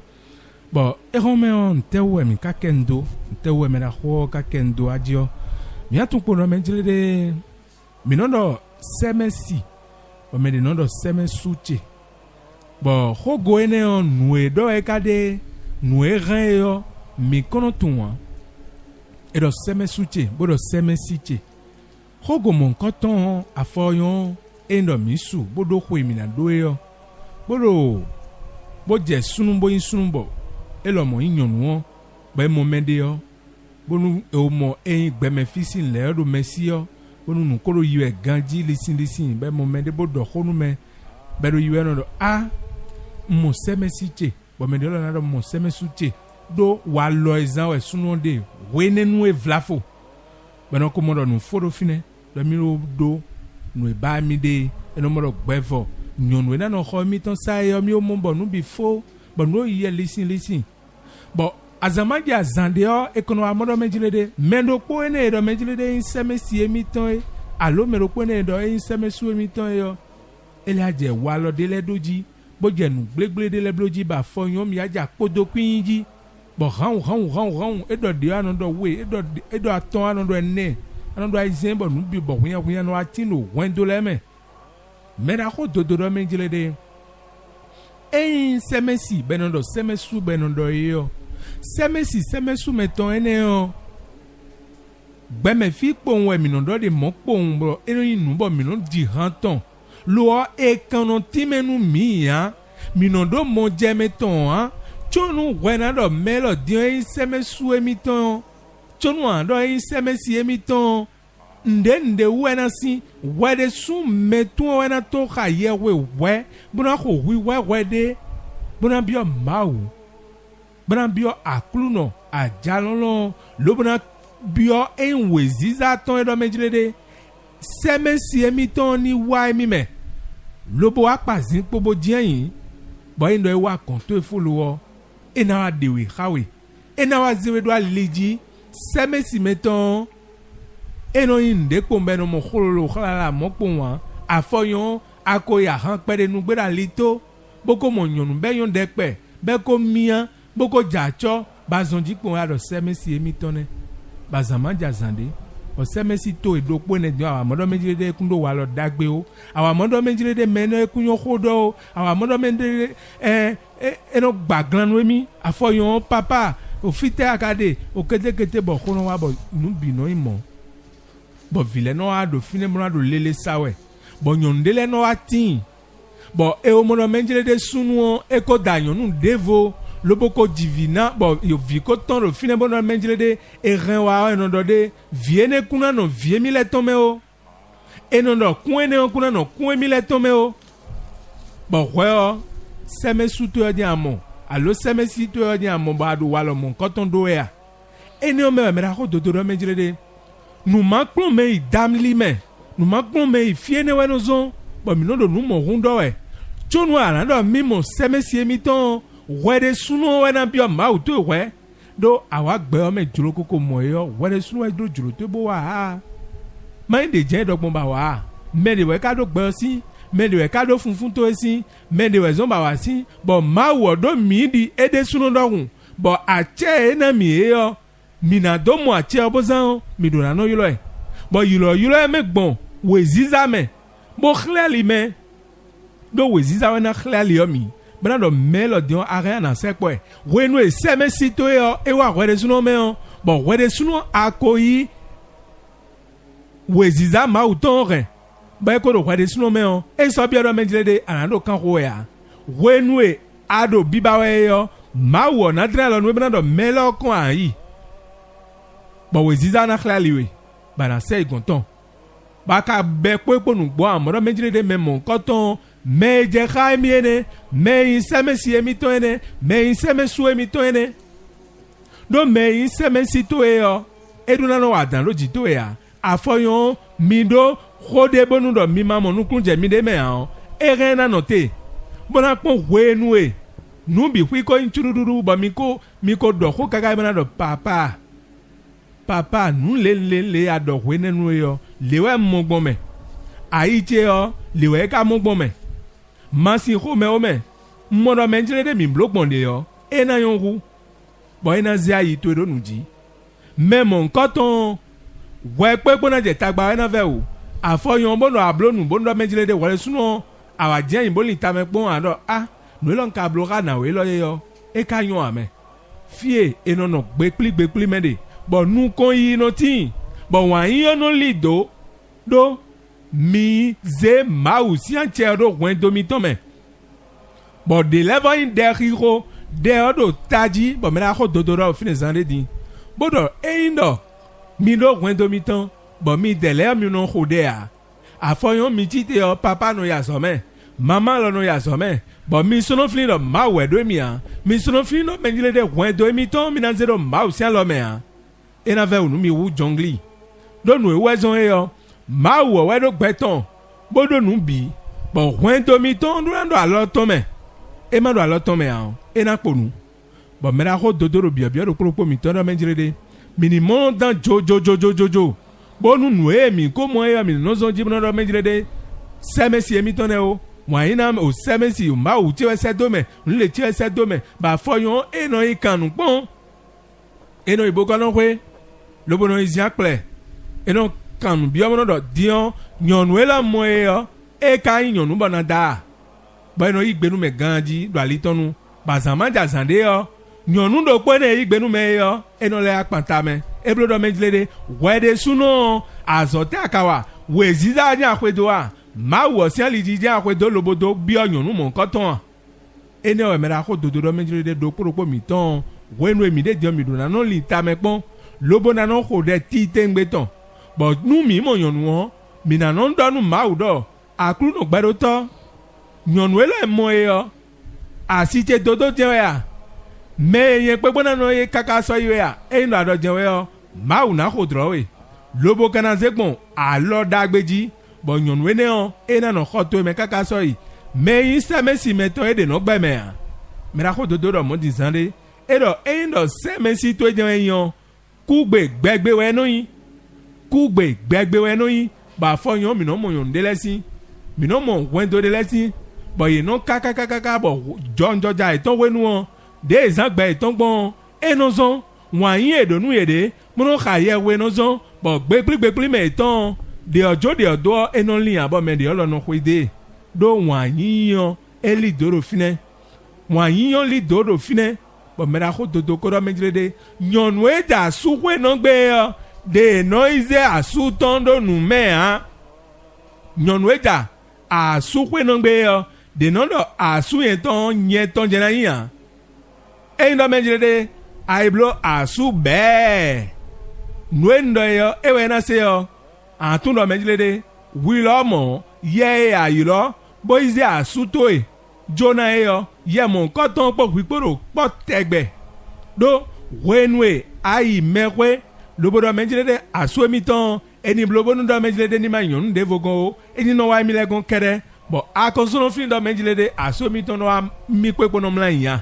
Bon, et on tewe mi kakendo, tewe me na ho kakendo adio. Mi atu pono me jile mi nondo semesi. O me de nondo semesuche. Bon, ho go ene on nue do ekade, nue ren yo mi kono tuwa. E do semesuche, bo do semesiche. Ho go mon koton afoyon endo misu, bo do ho mi na do yo. Bo je sunumbo in sunumbo. Elomo inyonu ba mo mede yo bonu e mo gbe me fisi le do mesio bonu nu koro yiwe ganji lisin ba mo mede bodo honu me be do yiwe no do mo semesiche bo mede lo na do mo semesuche do wa lo ezan we sunu de we nenu e vlafo ba no ko mo do nu foro fine do mi do nu e ba mi de e no mo do gbefo nyonu e na no ho mi ton sa yo mi o mo bo nu bi fo. Bon, nous y listen. Bon, azamadi azandeo ekono amodo menjilede mendo ko ene do menjilede inseme si emiton alo mero ko ene do inseme su emiton yo ele aje wa lo dele doji bo je nu gblegble dele bloji ba foyon mi aja podo kwinji bo ran edo de anu do we edo aton anu do ene anu do aizen bo nu bi bo wiyan no atino wendo leme mera ko dodo menjilede semesi benondo semesu benondo yo semesu meton ene yo gbeme fi pohun e minondo de mo pohun bro eno inu bo minon di hanton lo e kanon timenu mi ya minondo mo je meton ha chonu wenado melo di semesu emiton chonu ando semesi emiton nde wena si wede su metu wena to khaye we buna ko we de buna bio mau buna bio akluno ajalolo lo buna bio enwe ziza ton edo mejilede semesi emiton ni wa emi me lobo apazin pobo diyin bo indo e wa kon to efuluwo ena wa dewe khawe ena wa ziwe do aliji semesi meton eno inde pombe no mo kholo khala mo ponwa afoyon akoya han pere nu gbera lito boko mo nyonu be yon depe be ko mian boko jacho bazonji pon ado semesi emitone bazama jazande o semesi to edopo ne dio awa modo mejilede kundo wa lo dagbe o awa modo mejilede meno ekunyo khodo awa modo mende eno gbaglan wemi afoyon papa o fite akade o kete bo khono wa bo nu bino imo bo vile no ado fine mo ado lele sawe bo nyondele no atin bo e o mono menjele de sunu e ko danyo nu devo loboko divina bo yo viko ton ro fine bo no menjele de e ren wa no do de viene kuna no vie mi le tome o e no do kun ene kuna no kun mi le tome o bo hwe seme suto ya di amo alo seme sito ya di amo ba do walo mon koton do ya ene o me ra ko do menjele de nous manquons mais damli mais nous manquons mais fiene wenozon bo mi no do nu mo hundo we chonu ala do mi mo semesi emiton wede sunu we na bio ma o to we do awa gbe o me juro koko mo yo wede sunu we do juro to bo wa ha ma de je dogbon ba wa me de we ka do gbe si me de we ka do funfun to si me de we zon ba wa si bo ma wo do mi di ede sunu do hun bo ache na mi yo mina do mo ache obozan mi do na no yilo e Bon yulo me gbon we ziza me bo khli me do we ziza we na khli mi bana do melo dion are na sekpo we no e seme sito e wa we de suno me o bon we de suno akoyi we ziza ma uton re ba ko do we de suno me o e so bi do me jile anado kan ko ya we no e ado biba we yo ma wo na dra lo no bana do melo kon ayi bon we ziza na khli we bana sei gonton baka be kwepo nu gbo amoro mejire de memo koton meje khaimiene me inseme si emito ene me inseme su emito ene do me inseme si to yo eduna no wadan lo jito ya afoyon mi do khode bonu do mi mamo nu kunje mi de me an erena note bona pon wenu e nu bi kwi ko inchururu ba mi ko do ko kaga bana do papa nu le adokwe nenu yo lewe mogbon me aite yo lewe ka mogbon me masi ho me o me modo menjire de mi blogbon de yo ena yonru bo ena zia yi to do nuji memo nkoton we pepo na je tagba ena ve o afoyon bono ablonu bono menjire de wole suno awa je yin boli ta me pon ado no lo nka bloga na we lo yo e ka yon ame fie enono gbepli me de bon nous kon yi no tin bon wan yi no lido do mi ze ma aussi en tiero wen domiton me bon de level in der hero de odo taji bon me la ko dodoro finezande din bodo eindo mi do wen domiton bon mi de le mi no khode a foyon mi tite o papa no ya so me mama lo no ya so me bon mi sono flindo ma we do mi a mi sono flindo menjile de wen domiton mi na zero ma aussi en lo me a ena ve unu mi wu jongli do nu ewezon eyo ma wo we do gbeton bodo nu bi bon wen to mi ton do alo ton me e ma do alo ton me an ena ponu bon me ra ko dodoro bi do propo mi ton do menjire de minimum dan jo bonu nu e mi ko mo e mi no zon jibno do menjire de semesi e mi ton e o wa ina o semesi ma u ti we se do me nle ti we se do me ba foyon e no ikanu pon e no ibo kan we lobono iziakple eno kanu biomono do dion nyonuela moyo e kai nyonu bana da bano igbenu me ganji do alitonu bazama jazande yo nyonu do pone igbenu me yo eno le apanta me eblodo menjlede wede suno azote akawa weziza nya kwedo a ma wo si aliji nya kwedo lobodo bio nyonu mo nkoton ene o mera ko dodo menjlede do poropo mi ton wenu emi de dio mi do na no li ta me pon lobo na no ko de ti tengbeton but nu mi mo yonu won mi na no ndonu maudo akru no gbero to yonu ele mo e yo asite dodo je ya me yen pe bona no ye kaka so yo ya e no ado je yo mau na ko drowe lobo kana zegbon alo dagbeji but yonu ene o e na no ko to me kaka so yi me yin se me si me to e de no gbe me a me ra ko dodo ro mo di zande e do e ndo se me si to je yan kugbe gbegbe we no yin kugbe gbegbe we no yin ba foyan mi no mo yon de lesin mi no mo wen do de lesin bo ye no kaka bo jonjoja iton wenu won de ezan gbe iton gbon enozon wan yin edonu yede mo no khaye we nozon bo gbepli me iton de ojo de odo enolin abo me de olono kwide do wan yin yon eli doro fine wan yin yon li doro fine bo mera ko dodo ko do menjlede nyonu eja suwe no gbe yo de noize asu tondo nu me ha nyonu eja asuwe no gbe yo de nondo asu yen ton jena yin e ndo menjlede aiblo asu be nuendo yo ewe na se yo atun do menjlede wilo mo ye ayilo boize asu to e jona yo ye mon koton po piporo po tegbe do wenwe ayi mekwe lobodo menjlede asu emiton eni blobono do menjlede ni ma yon de vogon eni no wa mi legon kere bo akonsono fin do menjlede asu emiton no mi pepo no mlan yan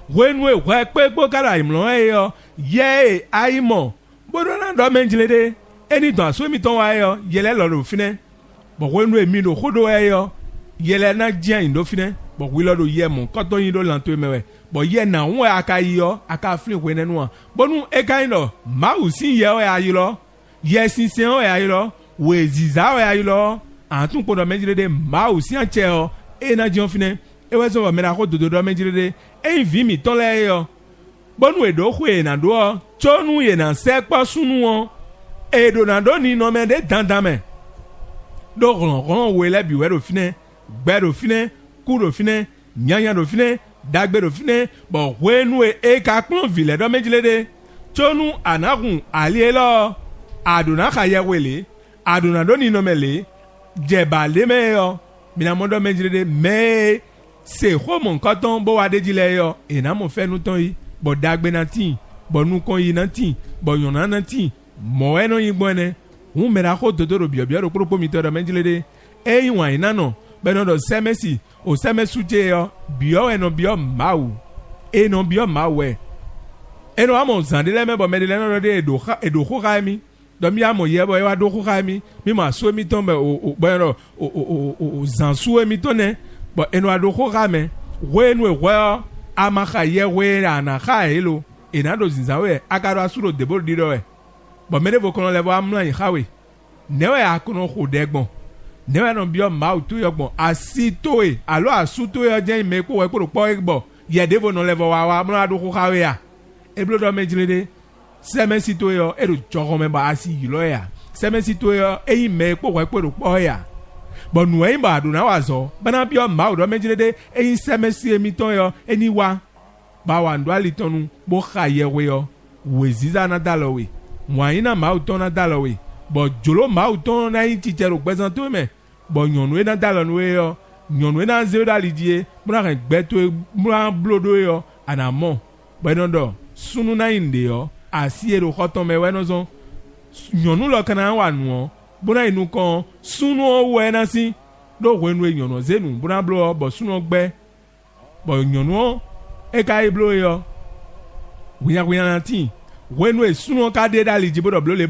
wenwe we pepo kara imlon yo ye ayi mo bodo na do menjlede eni do asu emiton wa yo yele lo fine bo wenwe mi do khodo yo yele na jian ndo fine bo wilo do ye mon koto yin do lanto mewe bo ye na won aka yo aka flin we nenu bo nu e kan lo ma usin ye o ayilo yesinsen o ya yilo we ziza o ya yilo antun ko do menjire ma o si anche o e na jon fine e we so me na ko dodo do menjire e vi mi ton le yo bonu edo hwe na do chonu ye na se pa sunu o e do na do ni no me de dandame do ron we le bi we do fine gbe do fine ku do fine nyanya do fine dagbe do fine bo wenu e ka pon vile do menjire chonu anagun alielo aduna kayewele aduna do ni no mele jeba le me yo mina mondo menjire me se ho mon koton bo wa dejile yo e na mo fe nu ton yi bo dagbe na tin bo nu kon yi na tin bo yona na tin mo eno yi gbone un mera ko dodoro biobio ro propo mi to do menjile e yi wan ina no be no do semesi o semesu je yo bio eno bio mau e no bio mawe eno amo zandele me bo medele no de edo ko ga mi do mi amo ye bo e wa do ko ga mi ma so mi ton be o bo o zansu e mi ton ne bo eno ado ko ga me we nu e wa amaka ye we na ka elo ena do zinzawe akaro asuro debo dido e bo mede vo kono levo amla yin hawe newe akono ko degbon newe no bio ma utu yogbon asito e alo asuto yo je me ko we ko po egbo ye devo no levo wa amla ado ko hawe ya eblo do mejilede seme sito yo eru jogo me ba asi yilo ya seme sito yo eyin me ko we ko po ya bo nu eyin ba do na wa zo bana bio ma do mejilede eyin seme si emi ton yo eni wa ba wa ndo ali tonu bo khaye we yo we ziza na dalowe moyina ma uton na dalowe bo jolo ma uton na yin teacher represento me bo nyonu e na dalonu we yo nyonu e na zero dalidie mura ren gbeto mura blodo yo anamo bo nondo sunu na inde yo asiero khoton me we no zo nyonu lo kana wa nu buna inu kan sunu o we na si do we nu nyonu zenu buna blo bo sunu gbe bo nyonu e ka iblo yo wiya na tin wenu e sunu ka de dali jibo blole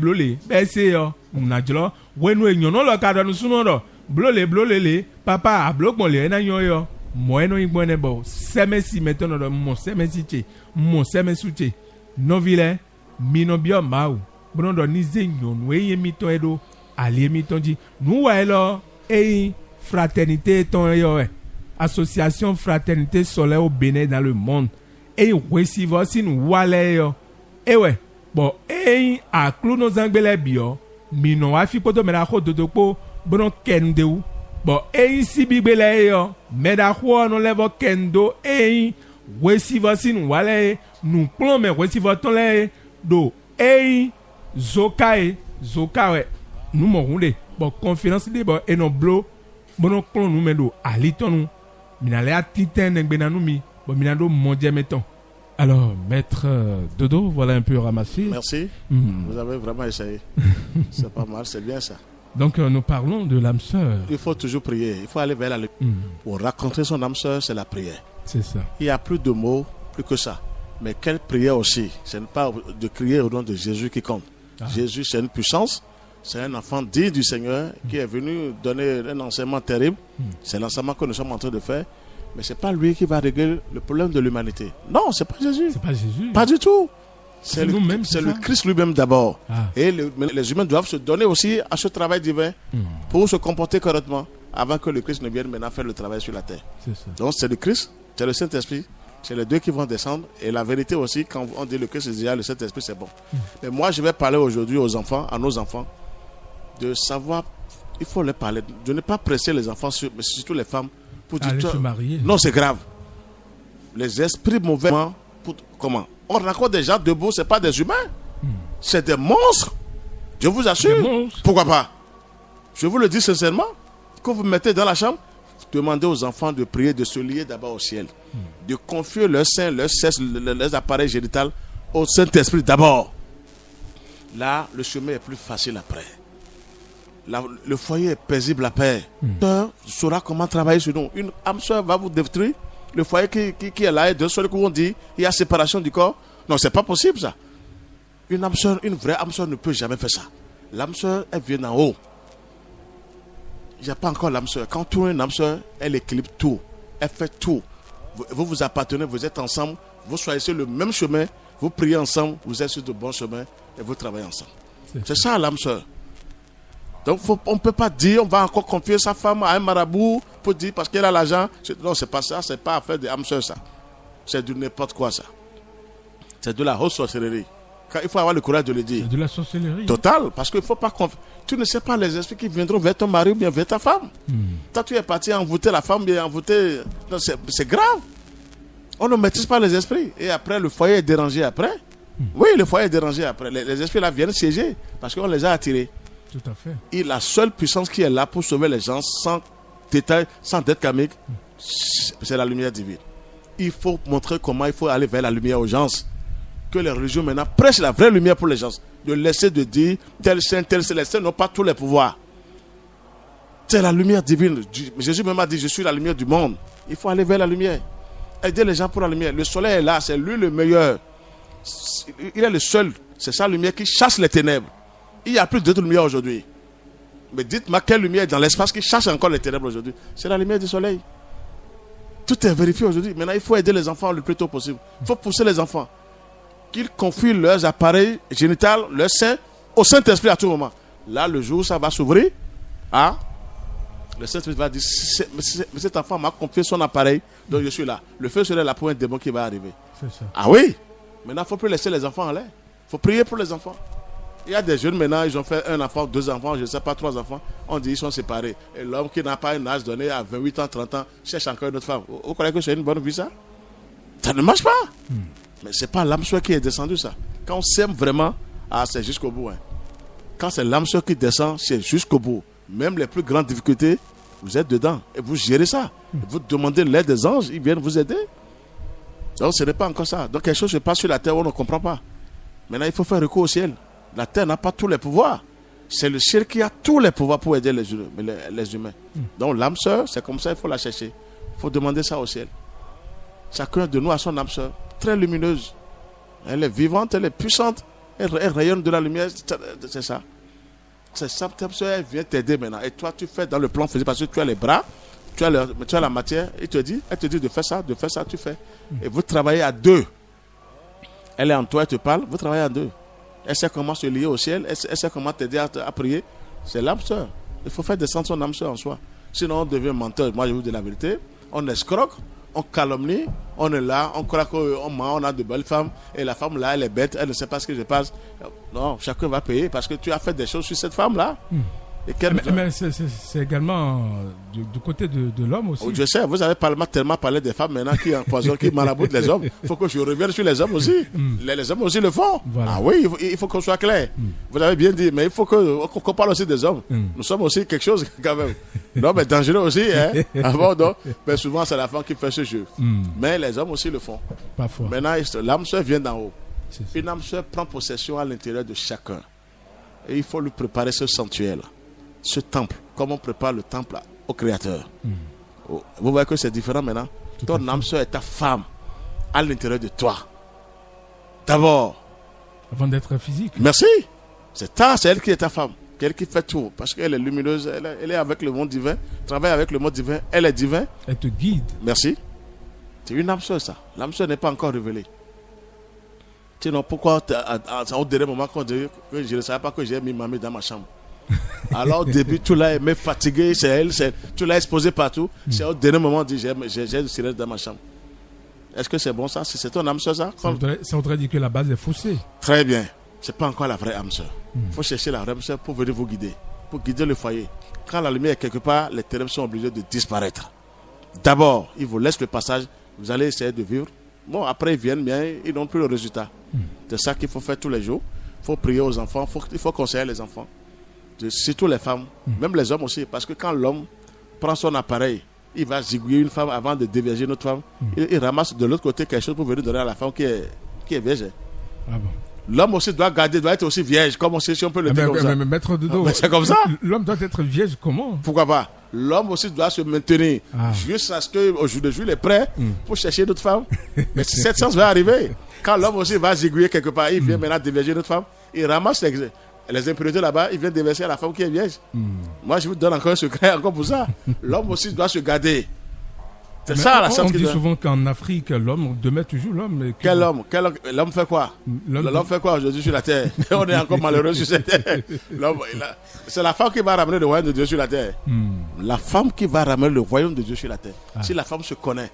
be se yo unajlo wenu e nyono lo ka do sunu do blole le papa ablogbon le na yon yo mo eno igbone bo semesi metono do mo semesi che mo semesu che novile mino bio mau brondo ni ze nyonu e yemi to edo ali emi tonji nu wa elo e fraternité ton yo association fraternité solaire au Bénin dans le monde et receiver si nous wale yo ewe bo eyin aklu no zangbele bio mi no wa fi poto mera ko dodokpo bono kende bo eyin si bigbele yo meda ko no level kendo eyin receiver si nous wale nous plon me receiver ton le do eyin zokae nous mo hunde bo conférence de bo eno blo bono klon nous me do alitonu minale atiten ngbe na nous mi bo minado monje meton. Alors, maître Dodo, voilà un peu ramassé. Merci. Vous avez vraiment essayé. C'est pas mal, c'est bien ça. Donc, nous parlons de l'âme sœur. Il faut toujours prier. Il faut aller vers la lutte. Pour rencontrer son âme sœur, c'est la prière. C'est ça. Il n'y a plus de mots, plus que ça. Mais quelle prière aussi. Ce n'est pas de crier au nom de Jésus qui compte. Jésus, c'est une puissance. C'est un enfant digne du Seigneur qui est venu donner un enseignement terrible. C'est l'enseignement que nous sommes en train de faire. Mais ce n'est pas lui qui va régler le problème de l'humanité. Non, ce n'est pas Jésus. C'est pas Jésus. Pas du tout. C'est nous-mêmes. C'est le Christ lui-même d'abord. Et les humains doivent se donner aussi à ce travail divin pour se comporter correctement avant que le Christ ne vienne maintenant faire le travail sur la terre. C'est ça. Donc c'est le Christ, c'est le Saint-Esprit, c'est les deux qui vont descendre. Et la vérité aussi, quand on dit le Christ est déjà le Saint-Esprit, c'est bon. Mais moi, je vais parler aujourd'hui aux enfants, à nos enfants, de savoir, il faut leur parler, de ne pas presser les enfants, mais surtout les femmes, pour dire, se marier. Non, c'est grave. Les esprits mauvais, comment? On rencontre des gens debout, ce n'est pas des humains. C'est des monstres. Je vous assure. Pourquoi pas? Je vous le dis sincèrement. Quand vous mettez dans la chambre, demandez aux enfants de prier, de se lier d'abord au ciel. De confier leur sein, leur sexe, leurs appareils génitaux au Saint-Esprit d'abord. Là, le chemin est plus facile après. Le foyer est paisible après. Sœur saura comment travailler sur nous. Une âme sœur va vous détruire. Le foyer qui est là, et d'un seul coup on dit il y a séparation du corps. Non, c'est pas possible ça. Une âme sœur, une vraie âme sœur ne peut jamais faire ça. L'âme sœur, elle vient d'en haut. Il n'y a pas encore l'âme sœur. Quand tu es une âme sœur, elle équilibre tout. Elle fait tout. Vous vous appartenez, vous êtes ensemble, vous choisissez le même chemin, vous priez ensemble, vous êtes sur de bons chemins et vous travaillez ensemble. C'est ça l'âme sœur. Donc on ne peut pas dire on va encore confier sa femme à un marabout pour dire parce qu'elle a l'argent. Non, c'est pas ça, c'est pas affaire de âme sœur ça. C'est du n'importe quoi ça. C'est de la haute sorcellerie. Il faut avoir le courage de le dire. C'est de la sorcellerie. Total, parce qu'il ne faut pas confier. Tu ne sais pas les esprits qui viendront vers ton mari ou bien vers ta femme. Toi, tu es parti envoûter la femme, bien envoûter. Non, c'est grave. On ne maîtrise pas les esprits. Et après, le foyer est dérangé après. Oui, le foyer est dérangé après. Les esprits là viennent siéger parce qu'on les a attirés. Tout à fait. Et la seule puissance qui est là pour sauver les gens sans détail, sans dette karmique, c'est la lumière divine. Il faut montrer comment il faut aller vers la lumière aux gens. Que les religions maintenant prêchent la vraie lumière pour les gens. De laisser de dire tel saint, les saints n'ont pas tous les pouvoirs. C'est la lumière divine. Jésus même a dit je suis la lumière du monde. Il faut aller vers la lumière. Aider les gens pour la lumière. Le soleil est là, c'est lui le meilleur. Il est le seul. C'est sa lumière qui chasse les ténèbres. Il n'y a plus d'autre lumière aujourd'hui. Mais dites-moi quelle lumière est dans l'espace qui chasse encore les ténèbres aujourd'hui. C'est la lumière du soleil. Tout est vérifié aujourd'hui. Maintenant, il faut aider les enfants le plus tôt possible. Il faut pousser les enfants. Qu'ils confient leurs appareils génitaux, leurs seins, au Saint-Esprit à tout moment. Là, le jour où ça va s'ouvrir, le Saint-Esprit va dire, cet enfant m'a confié son appareil, donc je suis là. Le feu serait là pour un démon qui va arriver. C'est ça. Ah oui. Maintenant, il ne faut plus laisser les enfants en l'air. Il faut prier pour les enfants. Il y a des jeunes maintenant, ils ont fait un enfant, 2 enfants, je ne sais pas, 3 enfants. On dit qu'ils sont séparés. Et l'homme qui n'a pas un âge donné à 28 ans, 30 ans, cherche encore une autre femme. Vous croyez que c'est une bonne vie ça? Ça ne marche pas. Mais ce n'est pas l'âme sœur qui est descendue ça. Quand on s'aime vraiment, c'est jusqu'au bout. Quand c'est l'âme sœur qui descend, c'est jusqu'au bout. Même les plus grandes difficultés, vous êtes dedans. Et vous gérez ça. Vous demandez l'aide des anges, ils viennent vous aider. Donc ce n'est pas encore ça. Donc quelque chose se passe sur la terre où on ne comprend pas. Maintenant, il faut faire recours au ciel. La terre n'a pas tous les pouvoirs. C'est le ciel qui a tous les pouvoirs pour aider les humains. Donc l'âme sœur, c'est comme ça, il faut la chercher. Il faut demander ça au ciel. Chacun de nous a son âme sœur, très lumineuse. Elle est vivante, elle est puissante, elle rayonne de la lumière, c'est ça. C'est ça, ta sœur, elle vient t'aider maintenant. Et toi, tu fais dans le plan physique parce que tu as les bras, tu as la matière, elle te dit de faire ça, tu fais. Et vous travaillez à 2. Elle est en toi, elle te parle, vous travaillez à 2. Elle sait comment se lier au ciel, elle sait comment t'aider à prier. C'est l'âme sœur. Il faut faire descendre son âme sœur en soi. Sinon, on devient menteur. Moi, je vous dis la vérité. On escroque, on calomnie, on est là, on croit qu'on ment, on a de belles femmes. Et la femme là, elle est bête, elle ne sait pas ce que je passe. Non, chacun va payer parce que tu as fait des choses sur cette femme là. Et mais c'est également du côté de l'homme aussi. Je sais, vous avez tellement parlé des femmes maintenant qui empoisonnent, qui maraboutent les hommes. Il faut que je revienne sur les hommes aussi. Les hommes aussi le font. Voilà. Ah oui, il faut qu'on soit clair. Vous avez bien dit, mais il faut qu'on parle aussi des hommes. Nous sommes aussi quelque chose quand même. Non, mais dangereux aussi. Donc, mais souvent, c'est la femme qui fait ce jeu. Mais les hommes aussi le font. Parfois. Maintenant, l'âme sœur vient d'en haut. Une âme sœur prend possession à l'intérieur de chacun. Et il faut lui préparer ce sanctuaire là. Ce temple, comme on prépare le temple au Créateur. Vous voyez que c'est différent maintenant. Ton âme sœur est ta femme à l'intérieur de toi. D'abord. Avant d'être physique. Merci. C'est elle qui est ta femme. Elle qui fait tout. Parce qu'elle est lumineuse. Elle est avec le monde divin. Travaille avec le monde divin. Elle est divin. Elle te guide. Merci. C'est une âme sœur ça. L'âme sœur n'est pas encore révélée. Sinon, pourquoi au dernier moment qu'on dit que je ne savais pas que j'ai mis mamie dans ma chambre. Alors au début, tu l'as aimé fatigué, c'est elle, tu l'as exposé partout. C'est au dernier moment, on dit j'ai du silence dans ma chambre. Est-ce que c'est bon ça? C'est ton âme sœur ça? Ça voudrait dire que la base est faussée. Très bien. C'est pas encore la vraie âme sœur. Il faut chercher la vraie âme sœur pour venir vous guider, pour guider le foyer. Quand la lumière est quelque part, les ténèbres sont obligés de disparaître. D'abord, ils vous laissent le passage, vous allez essayer de vivre. Bon, après ils viennent, mais ils n'ont plus le résultat. C'est ça qu'il faut faire tous les jours. Il faut prier aux enfants, il faut conseiller les enfants. Surtout les femmes, même les hommes aussi, parce que quand l'homme prend son appareil, il va zigouiller une femme avant de dévierger une autre femme. Il ramasse de l'autre côté quelque chose pour venir donner à la femme qui est vierge. Ah bon. L'homme aussi doit être aussi vierge, comme si on peut le dire comme ça. Mais maître de dos, c'est comme ça. L'homme doit être vierge comment? Pourquoi pas? L'homme aussi doit se maintenir jusqu'à ce qu'au jour de jour il est prêt pour chercher d'autres femmes. Mais cette chance va arriver. Quand l'homme aussi va zigouiller quelque part, il vient maintenant dévierger une autre femme, il ramasse les impurités là-bas, il vient déverser à la femme qui est vierge. Moi, je vous donne encore un secret, encore pour ça. L'homme aussi doit se garder. C'est ça la On science qui dit donne. souvent qu'en Afrique, l'homme demeure toujours l'homme. mais Quel homme? L'homme fait quoi? L'homme fait quoi aujourd'hui sur la terre? On est encore malheureux sur cette terre. C'est la femme qui va ramener le royaume de Dieu sur la terre. La femme qui va ramener le royaume de Dieu sur la terre. Si la femme se connaît,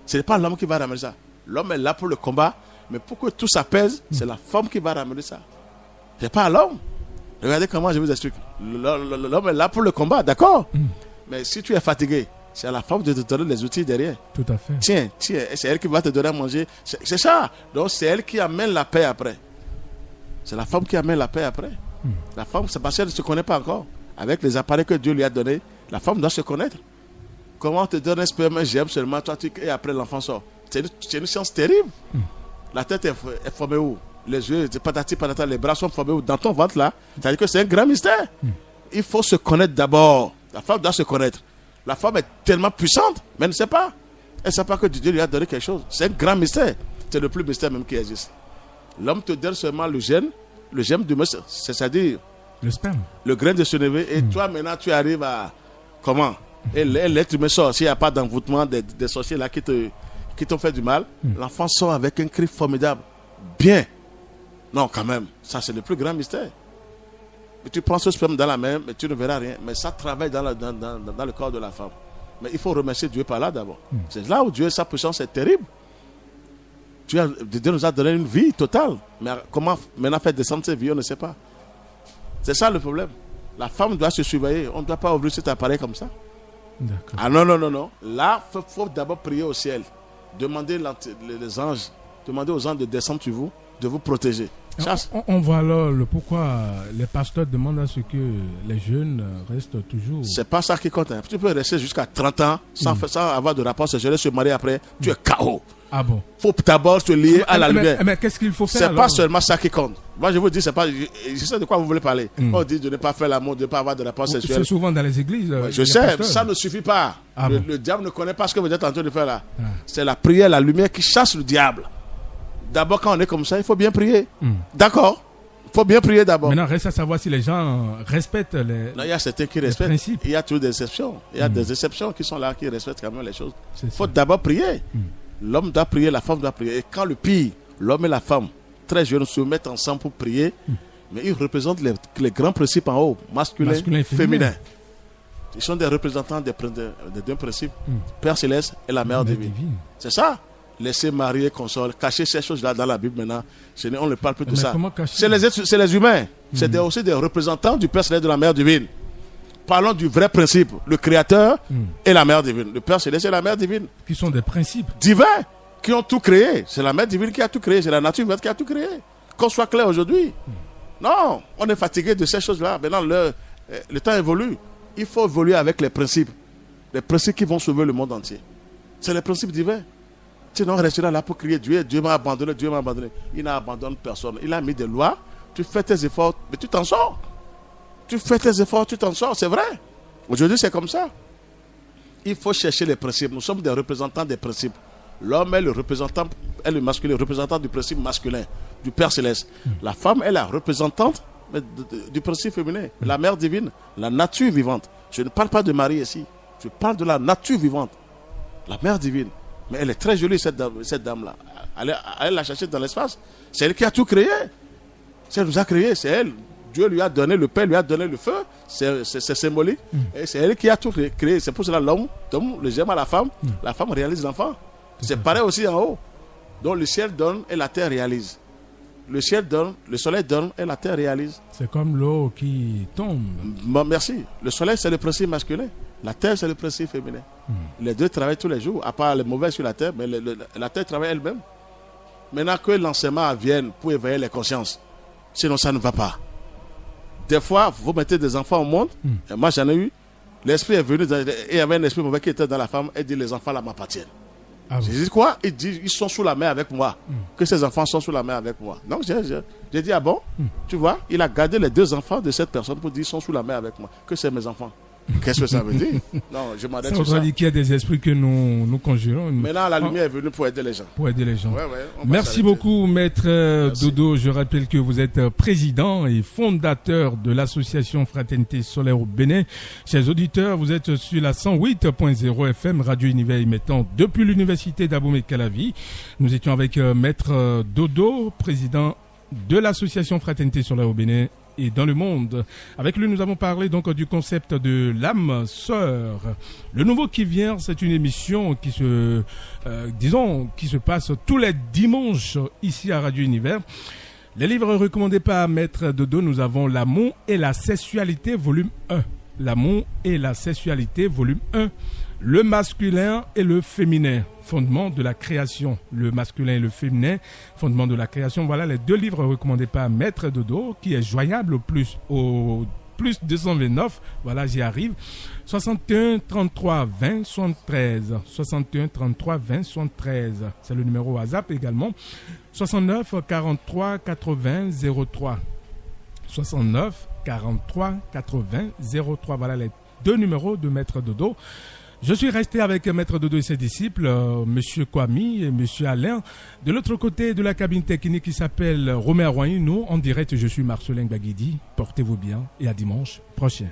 ce n'est pas l'homme qui va ramener ça. L'homme est là pour le combat, mais pour que tout s'apaise, c'est la femme qui va ramener ça. Ce n'est pas l'homme. Regardez comment je vous explique. L'homme est là pour le combat, d'accord? Mais si tu es fatigué, c'est à la femme de te donner les outils derrière. Tout à fait. Tiens, c'est elle qui va te donner à manger. C'est ça. Donc c'est elle qui amène la paix après. C'est la femme qui amène la paix après. La femme, c'est parce qu'elle ne se connaît pas encore. Avec les appareils que Dieu lui a donnés, la femme doit se connaître. Comment on te donne un sperme, j'aime seulement, toi, et après l'enfant sort. C'est une chance terrible. La tête est formée où? Les yeux, patati patata, les bras sont formés où? Dans ton ventre là. C'est-à-dire que c'est un grand mystère. Il faut se connaître d'abord. La femme doit se connaître. La femme est tellement puissante, mais elle ne sait pas. Elle ne sait pas que Dieu lui a donné quelque chose. C'est un grand mystère. C'est le plus mystère même qui existe. L'homme te donne seulement le gène du monsieur, c'est-à-dire le sperme, le grain de ce neveu. Et toi, maintenant, tu arrives à... Comment? Et l'être humain sort. S'il n'y a pas d'envoûtement des sorciers là qui t'ont fait du mal, l'enfant sort avec un cri formidable. Bien. Non, quand même. Ça, c'est le plus grand mystère. Mais tu prends ce sperme dans la main, mais tu ne verras rien. Mais ça travaille dans le corps de la femme. Mais il faut remercier Dieu par là d'abord. C'est là où Dieu, sa puissance est terrible. Dieu nous a donné une vie totale. Mais comment maintenant faire descendre cette vie, on ne sait pas. C'est ça le problème. La femme doit se surveiller. On ne doit pas ouvrir cet appareil comme ça. D'accord. Ah non. Là, il faut d'abord prier au ciel. Demander les anges, demander aux anges de descendre sur vous, de vous protéger. On voit alors pourquoi les pasteurs demandent à ce que les jeunes restent toujours. C'est pas ça qui compte. Hein. Tu peux rester jusqu'à 30 ans sans avoir de rapport sexuel, se marier après, tu es KO. Ah bon? Faut d'abord se lier à la lumière. Mais qu'est-ce qu'il faut faire? C'est pas seulement ça qui compte. Moi, je vous dis, c'est pas. Je sais de quoi vous voulez parler. On dit de ne pas faire l'amour, de ne pas avoir de rapport sexuel. C'est souvent dans les églises. Je sais, ça ne suffit pas. Ah le diable ne connaît pas ce que vous êtes en train de faire là. C'est la prière, la lumière qui chasse le diable. D'abord, quand on est comme ça, il faut bien prier. D'accord? Il faut bien prier d'abord. Maintenant, reste à savoir si les gens respectent les. Non, il y a certains qui respectent. Principes. Il y a toujours des exceptions. Il y a des exceptions qui sont là, qui respectent quand même les choses. Il faut d'abord prier. L'homme doit prier, la femme doit prier. Et quand le pire, l'homme et la femme, très jeunes, se mettent ensemble pour prier, mais ils représentent les grands principes en haut, masculin et féminin. Ils sont des représentants des deux principes, Père Céleste et la Mère divine. C'est ça. Laisser marier, consoler, cacher ces choses-là dans la Bible maintenant. On ne parle plus de ça. C'est les humains. C'est aussi des représentants du Père Céleste et de la Mère divine. Parlons du vrai principe, le Créateur et la Mère divine. Le Père Céleste et la Mère divine. Qui sont des principes divins, qui ont tout créé. C'est la Mère divine qui a tout créé. C'est la nature verte qui a tout créé. Qu'on soit clair aujourd'hui. Non, on est fatigué de ces choses-là. Maintenant, le temps évolue. Il faut évoluer avec les principes. Les principes qui vont sauver le monde entier. C'est les principes divins. Sinon, on restera là pour crier Dieu. Dieu m'a abandonné, Dieu m'a abandonné. Il n'abandonne personne. Il a mis des lois. Tu fais tes efforts, mais tu t'en sors. Tu fais tes efforts, tu t'en sors. C'est vrai. Aujourd'hui, c'est comme ça. Il faut chercher les principes. Nous sommes des représentants des principes. L'homme est le représentant, est le masculin, le représentant du principe masculin, du Père Céleste. La femme est la représentante du principe féminin, la Mère divine, la nature vivante. Je ne parle pas de Marie ici. Je parle de la nature vivante, la Mère divine. Mais elle est très jolie, cette dame-là. Elle l'a cherchée dans l'espace. C'est elle qui a tout créé. C'est elle nous a créé, c'est elle. Dieu lui a donné, le Père lui a donné le feu. C'est symbolique. Et c'est elle qui a tout créé. C'est pour cela l'homme le gemme à la femme réalise l'enfant. C'est pareil aussi en haut. Donc le ciel donne et la terre réalise. Le ciel donne, le soleil donne et la terre réalise. C'est comme l'eau qui tombe. Bon, merci. Le soleil, c'est le principe masculin. La terre, c'est le principe féminin. Les deux travaillent tous les jours, à part les mauvais sur la terre, mais la terre travaille elle-même. Maintenant que l'enseignement vienne pour éveiller les consciences, sinon ça ne va pas. Des fois, vous mettez des enfants au monde, et moi j'en ai eu, l'esprit est venu, et il y avait un esprit mauvais qui était dans la femme, et dit les enfants là m'appartiennent. Ah j'ai dit quoi? Il dit ils sont sous la main avec moi, que ces enfants sont sous la main avec moi. Donc j'ai dit ah bon? Tu vois, il a gardé les deux enfants de cette personne pour dire ils sont sous la main avec moi, que c'est mes enfants. Qu'est-ce que ça veut dire? Non, je m'adresse Ça veut dire qu'il y a des esprits que nous conjurons. Maintenant, la lumière est venue pour aider les gens. Pour aider les gens. Ouais, Merci beaucoup, Maître Dodo. Je rappelle que vous êtes président et fondateur de l'association Fraternité Solaire au Bénin. Chers auditeurs, vous êtes sur la 108.0 FM Radio Univers émettant depuis l'université d'Abomey-Calavi. Nous étions avec Maître Dodo, président de l'association Fraternité Solaire au Bénin et dans le monde. Avec lui, nous avons parlé donc du concept de l'âme sœur. Le nouveau qui vient, c'est une émission qui se passe tous les dimanches ici à Radio Univers. Les livres recommandés par Maître Dodo, nous avons L'amour et la sexualité, volume 1. L'amour et la sexualité, volume 1. Le masculin et le féminin, fondement de la création. Le masculin et le féminin, fondement de la création. Voilà les 2 livres recommandés par Maître Dodo, qui est joignable au plus 229. Voilà, j'y arrive. 61 33 20 73. 61 33 20 73. C'est le numéro WhatsApp également. 69 43 80 03. 69 43 80 03. Voilà les 2 numéros de Maître Dodo. Je suis resté avec Maître Dodo et ses disciples, Monsieur Kwame et Monsieur Alain. De l'autre côté de la cabine technique qui s'appelle Romain Roigny, nous, en direct, je suis Marcelin Baguidi. Portez-vous bien et à dimanche prochain.